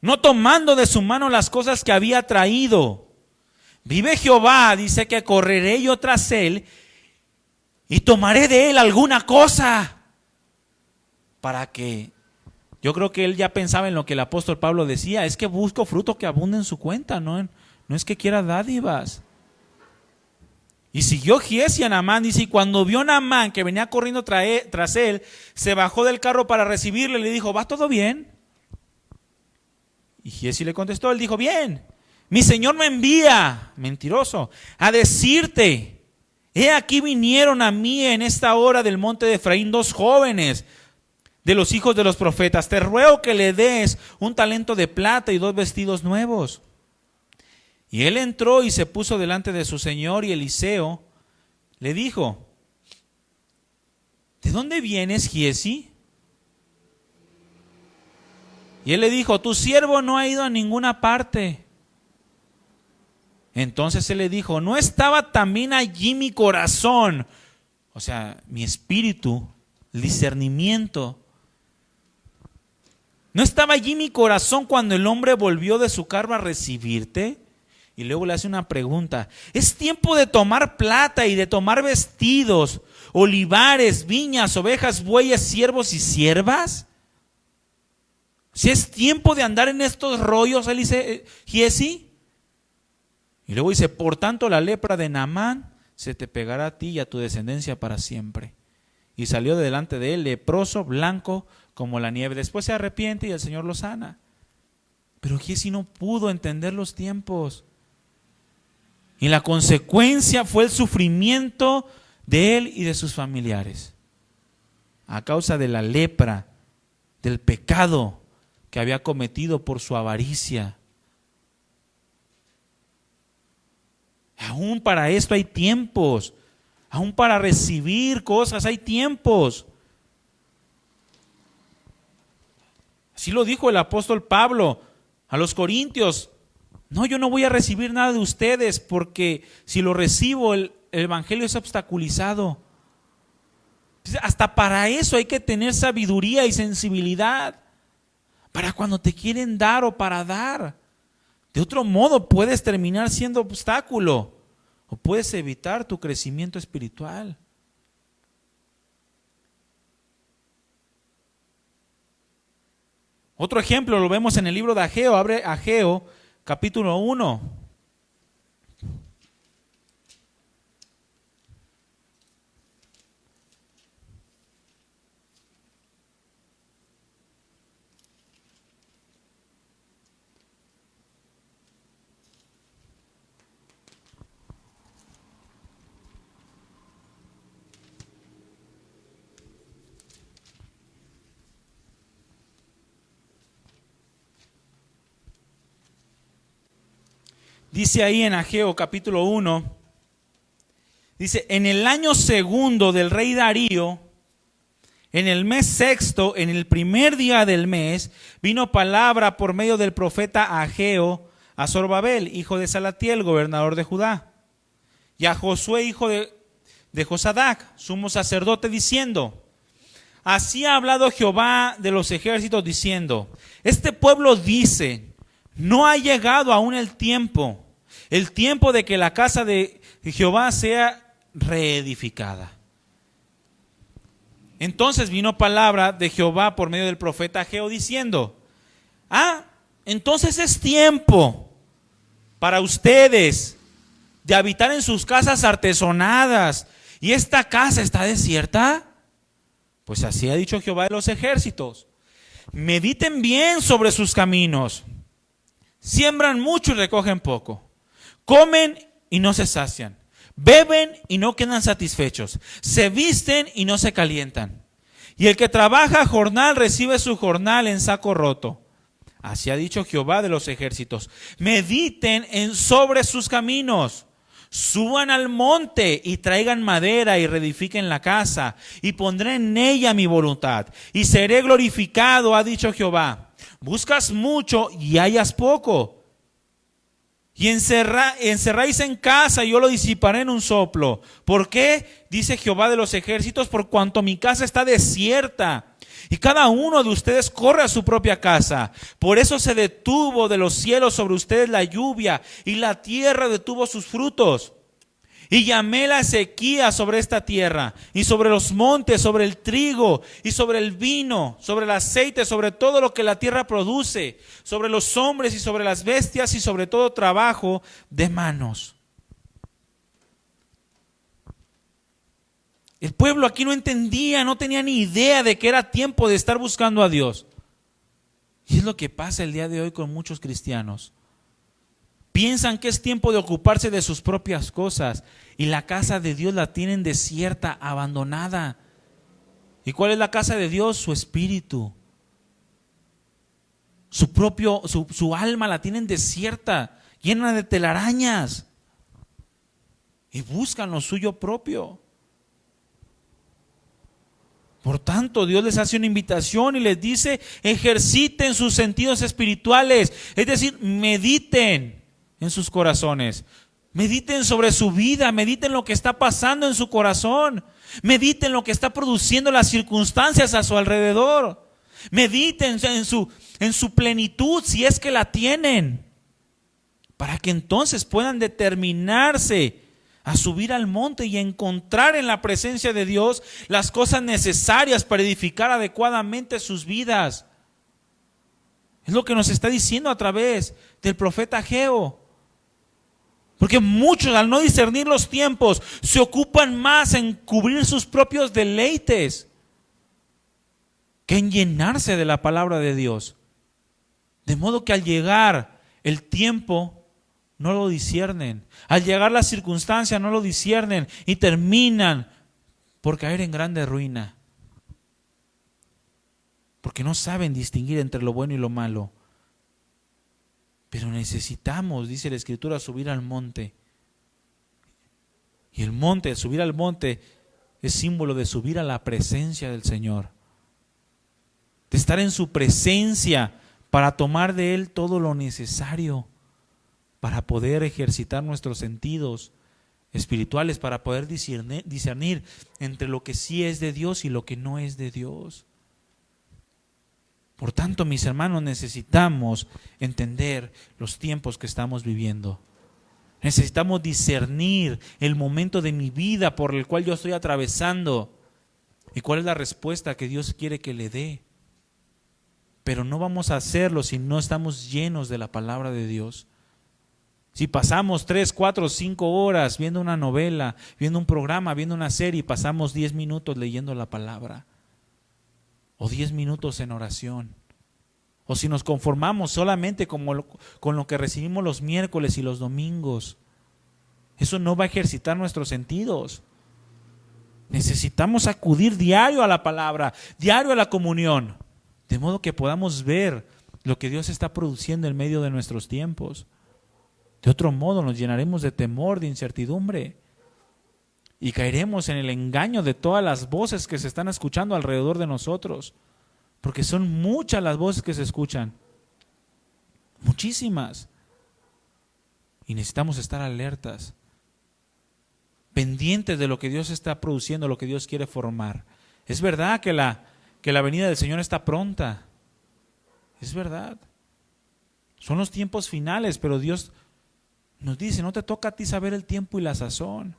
No tomando de su mano las cosas que había traído. Vive Jehová, dice que correré yo tras él y tomaré de él alguna cosa. Para que, yo creo que él ya pensaba en lo que el apóstol Pablo decía, es que busco fruto que abunde en su cuenta, no es que quiera dádivas. Y siguió Giezi a Naamán, dice, y cuando vio a Naamán que venía corriendo tras él, se bajó del carro para recibirle y le dijo, ¿va todo bien? Y Giezi le contestó, él dijo, bien, mi señor me envía, mentiroso, a decirte, he aquí vinieron a mí en esta hora del monte de Efraín 2 jóvenes de los hijos de los profetas, te ruego que le des un talento de plata y 2 vestidos nuevos. Y él entró y se puso delante de su señor, y Eliseo le dijo, ¿de dónde vienes, Giezi? Y él le dijo, tu siervo no ha ido a ninguna parte. Entonces él le dijo, ¿no estaba también allí mi corazón? O sea, mi espíritu, el discernimiento. ¿No estaba allí mi corazón cuando el hombre volvió de su carro a recibirte? Y luego le hace una pregunta, ¿es tiempo de tomar plata y de tomar vestidos, olivares, viñas, ovejas, bueyes, siervos y siervas? ¿Si es tiempo de andar en estos rollos, Giezi? Y luego dice, por tanto la lepra de Naamán se te pegará a ti y a tu descendencia para siempre. Y salió de delante de él leproso, blanco como la nieve. Después se arrepiente y el Señor lo sana. Pero Giezi no pudo entender los tiempos. Y la consecuencia fue el sufrimiento de él y de sus familiares. A causa de la lepra, del pecado que había cometido por su avaricia. Aún para esto hay tiempos. Aún para recibir cosas hay tiempos. Así lo dijo el apóstol Pablo a los corintios. No, yo no voy a recibir nada de ustedes porque si lo recibo el evangelio es obstaculizado. Hasta para eso hay que tener sabiduría y sensibilidad. Para cuando te quieren dar o para dar. De otro modo puedes terminar siendo obstáculo o puedes evitar tu crecimiento espiritual. Otro ejemplo lo vemos en el libro de Ageo. Abre Ageo capítulo 1. Dice ahí en Ageo capítulo 1, dice, en el año segundo del rey Darío, en el mes sexto, en el primer día del mes, vino palabra por medio del profeta Ageo a Zorobabel, hijo de Salatiel, gobernador de Judá, y a Josué, hijo de Josadac, sumo sacerdote, diciendo, así ha hablado Jehová de los ejércitos, diciendo, este pueblo dice, no ha llegado aún el tiempo de que la casa de Jehová sea reedificada. Entonces vino palabra de Jehová por medio del profeta Ageo diciendo, entonces es tiempo para ustedes de habitar en sus casas artesonadas, y esta casa está desierta. Pues así ha dicho Jehová de los ejércitos, mediten bien sobre sus caminos. Siembran mucho y recogen poco. Comen y no se sacian. Beben y no quedan satisfechos. Se visten y no se calientan. Y el que trabaja jornal recibe su jornal en saco roto. Así ha dicho Jehová de los ejércitos. Mediten sobre sus caminos. Suban al monte y traigan madera y reedifiquen la casa. Y pondré en ella mi voluntad. Y seré glorificado, ha dicho Jehová. Buscas mucho y hallas poco. Y encerráis en casa y yo lo disiparé en un soplo. ¿Por qué? Dice Jehová de los ejércitos, por cuanto mi casa está desierta. Y cada uno de ustedes corre a su propia casa. Por eso se detuvo de los cielos sobre ustedes la lluvia, y la tierra detuvo sus frutos. Y llamé la sequía sobre esta tierra, y sobre los montes, sobre el trigo, y sobre el vino, sobre el aceite, sobre todo lo que la tierra produce, sobre los hombres y sobre las bestias, y sobre todo trabajo de manos. El pueblo aquí no entendía, no tenía ni idea de que era tiempo de estar buscando a Dios. Y es lo que pasa el día de hoy con muchos cristianos. Piensan que es tiempo de ocuparse de sus propias cosas y la casa de Dios la tienen desierta, abandonada. ¿Y cuál es la casa de Dios? Su espíritu. Su alma la tienen desierta, llena de telarañas. Y buscan lo suyo propio. Por tanto, Dios les hace una invitación y les dice: ejerciten sus sentidos espirituales, es decir, mediten en sus corazones, mediten sobre su vida, mediten lo que está pasando en su corazón, mediten lo que está produciendo las circunstancias a su alrededor, mediten en su plenitud si es que la tienen, para que entonces puedan determinarse a subir al monte y a encontrar en la presencia de Dios las cosas necesarias para edificar adecuadamente sus vidas. Es lo que nos está diciendo a través del profeta Ageo. Porque muchos, al no discernir los tiempos, se ocupan más en cubrir sus propios deleites que en llenarse de la palabra de Dios. De modo que al llegar el tiempo, no lo disciernen. Al llegar la circunstancia, no lo disciernen y terminan por caer en grande ruina. Porque no saben distinguir entre lo bueno y lo malo. Pero necesitamos, dice la Escritura, subir al monte. Y el monte, subir al monte, es símbolo de subir a la presencia del Señor. De estar en su presencia para tomar de Él todo lo necesario, para poder ejercitar nuestros sentidos espirituales, para poder discernir entre lo que sí es de Dios y lo que no es de Dios. Por tanto, mis hermanos, necesitamos entender los tiempos que estamos viviendo. Necesitamos discernir el momento de mi vida por el cual yo estoy atravesando y cuál es la respuesta que Dios quiere que le dé. Pero no vamos a hacerlo si no estamos llenos de la palabra de Dios. Si pasamos 3, 4, 5 horas viendo una novela, viendo un programa, viendo una serie y pasamos 10 minutos leyendo la palabra, o 10 minutos en oración, o si nos conformamos solamente con lo que recibimos los miércoles y los domingos, eso no va a ejercitar nuestros sentidos. Necesitamos acudir diario a la palabra, diario a la comunión, de modo que podamos ver lo que Dios está produciendo en medio de nuestros tiempos. De otro modo nos llenaremos de temor, de incertidumbre y caeremos en el engaño de todas las voces que se están escuchando alrededor de nosotros, porque son muchas las voces que se escuchan, muchísimas, y necesitamos estar alertas, pendientes de lo que Dios está produciendo, lo que Dios quiere formar. Es verdad que la venida del Señor está pronta, es verdad, son los tiempos finales, pero Dios nos dice: no te toca a ti saber el tiempo y la sazón.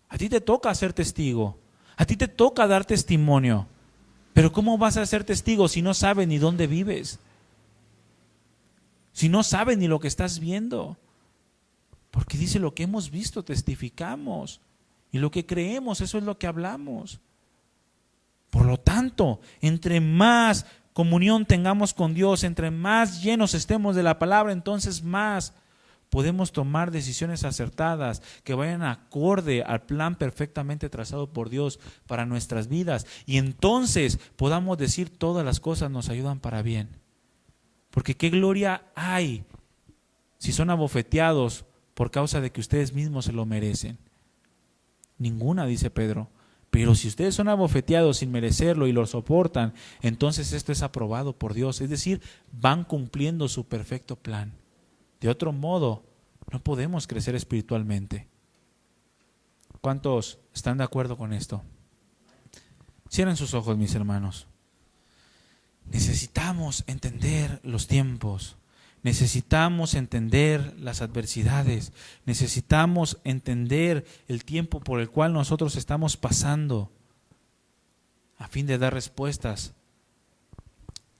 A ti te toca ser testigo. A ti te toca dar testimonio. Pero ¿cómo vas a ser testigo si no sabes ni dónde vives? Si no sabes ni lo que estás viendo. Porque dice: lo que hemos visto testificamos. Y lo que creemos, eso es lo que hablamos. Por lo tanto, entre más comunión tengamos con Dios, entre más llenos estemos de la palabra, entonces más podemos tomar decisiones acertadas que vayan acorde al plan perfectamente trazado por Dios para nuestras vidas. Y entonces podamos decir todas las cosas nos ayudan para bien. Porque qué gloria hay si son abofeteados por causa de que ustedes mismos se lo merecen. Ninguna, dice Pedro. Pero si ustedes son abofeteados sin merecerlo y lo soportan, entonces esto es aprobado por Dios. Es decir, van cumpliendo su perfecto plan. De otro modo, no podemos crecer espiritualmente. ¿Cuántos están de acuerdo con esto? Cierren sus ojos, mis hermanos. Necesitamos entender los tiempos. Necesitamos entender las adversidades. Necesitamos entender el tiempo por el cual nosotros estamos pasando a fin de dar respuestas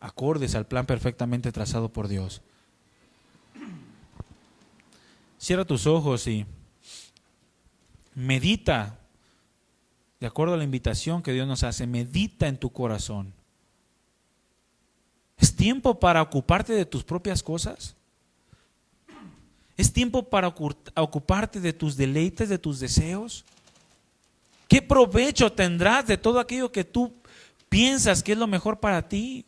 acordes al plan perfectamente trazado por Dios. Cierra tus ojos y medita, de acuerdo a la invitación que Dios nos hace, medita en tu corazón. ¿Es tiempo para ocuparte de tus propias cosas? ¿Es tiempo para ocuparte de tus deleites, de tus deseos? ¿Qué provecho tendrás de todo aquello que tú piensas que es lo mejor para ti?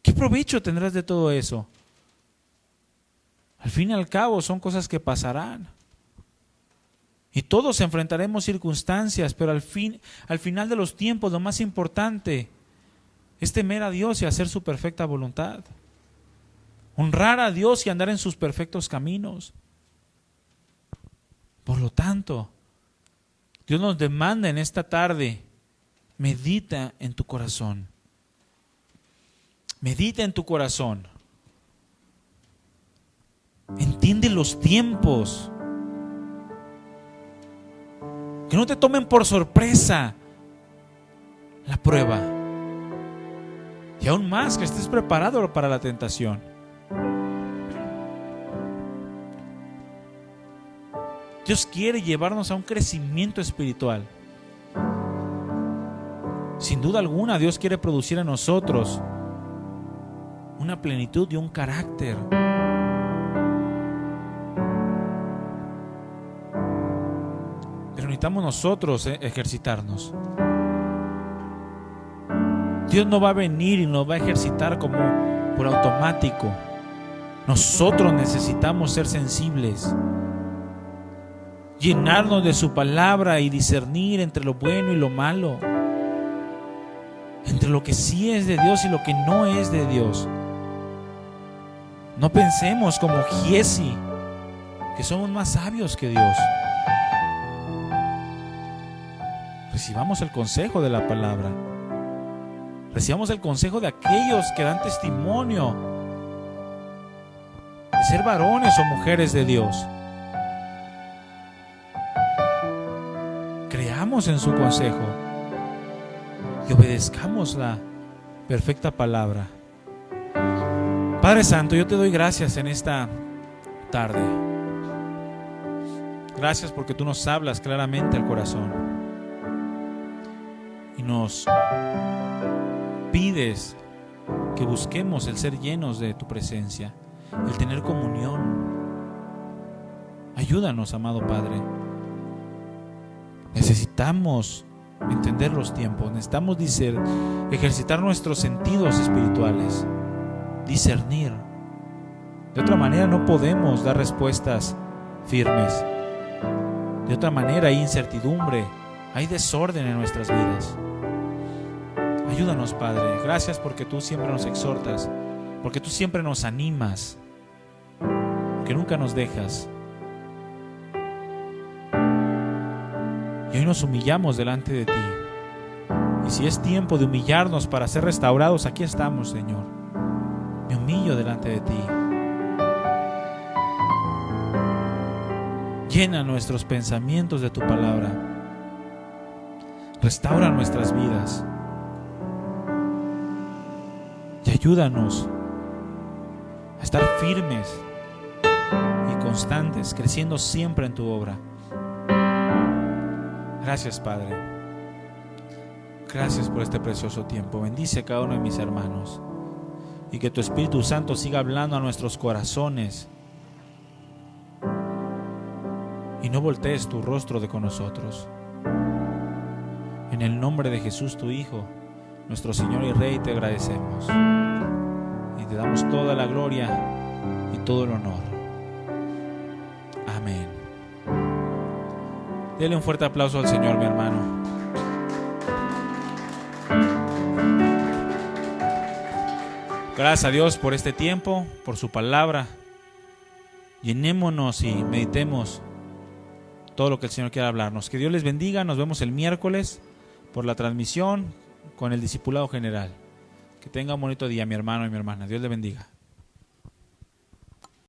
¿Qué provecho tendrás de todo eso? Al fin y al cabo son cosas que pasarán. Y todos enfrentaremos circunstancias, pero al final de los tiempos lo más importante es temer a Dios y hacer su perfecta voluntad. Honrar a Dios y andar en sus perfectos caminos. Por lo tanto, Dios nos demanda en esta tarde, medita en tu corazón. Medita en tu corazón. Entiende los tiempos. Que no te tomen por sorpresa la prueba. Y aún más, que estés preparado para la tentación. Dios quiere llevarnos a un crecimiento espiritual. Sin duda alguna, Dios quiere producir en nosotros una plenitud y un carácter. Pero necesitamos nosotros ejercitarnos. Dios no va a venir y nos va a ejercitar como por automático. Nosotros necesitamos ser sensibles, llenarnos de su palabra y discernir entre lo bueno y lo malo, entre lo que sí es de Dios y lo que no es de Dios. No pensemos como Giezi, que somos más sabios que Dios. Recibamos el consejo de la palabra. Recibamos el consejo de aquellos que dan testimonio de ser varones o mujeres de Dios. Creamos en su consejo y obedezcamos la perfecta palabra. Padre Santo, yo te doy gracias en esta tarde. Gracias porque tú nos hablas claramente al corazón y nos pides que busquemos el ser llenos de tu presencia, el tener comunión. Ayúdanos, amado Padre. Necesitamos entender los tiempos, necesitamos ejercitar nuestros sentidos espirituales, discernir. De otra manera no podemos dar respuestas firmes. De otra manera hay incertidumbre, hay desorden en nuestras vidas. Ayúdanos, Padre. Gracias porque tú siempre nos exhortas, porque tú siempre nos animas, porque nunca nos dejas. Y hoy nos humillamos delante de ti. Y si es tiempo de humillarnos para ser restaurados, aquí estamos, Señor. Me humillo delante de ti. Llena nuestros pensamientos de tu palabra. Restaura nuestras vidas. Y ayúdanos a estar firmes y constantes, creciendo siempre en tu obra. Gracias, Padre. Gracias por este precioso tiempo. Bendice a cada uno de mis hermanos. y que tu Espíritu Santo siga hablando a nuestros corazones y no voltees tu rostro de con nosotros. En el nombre de Jesús, tu Hijo, nuestro Señor y Rey, te agradecemos y te damos toda la gloria y todo el honor. Amén. Dele un fuerte aplauso al Señor, mi hermano. Gracias a Dios por este tiempo, por su palabra. Llenémonos y meditemos todo lo que el Señor quiera hablarnos. Que Dios les bendiga. Nos vemos el miércoles por la transmisión con el discipulado general. Que tenga un bonito día, mi hermano y mi hermana. Dios les bendiga.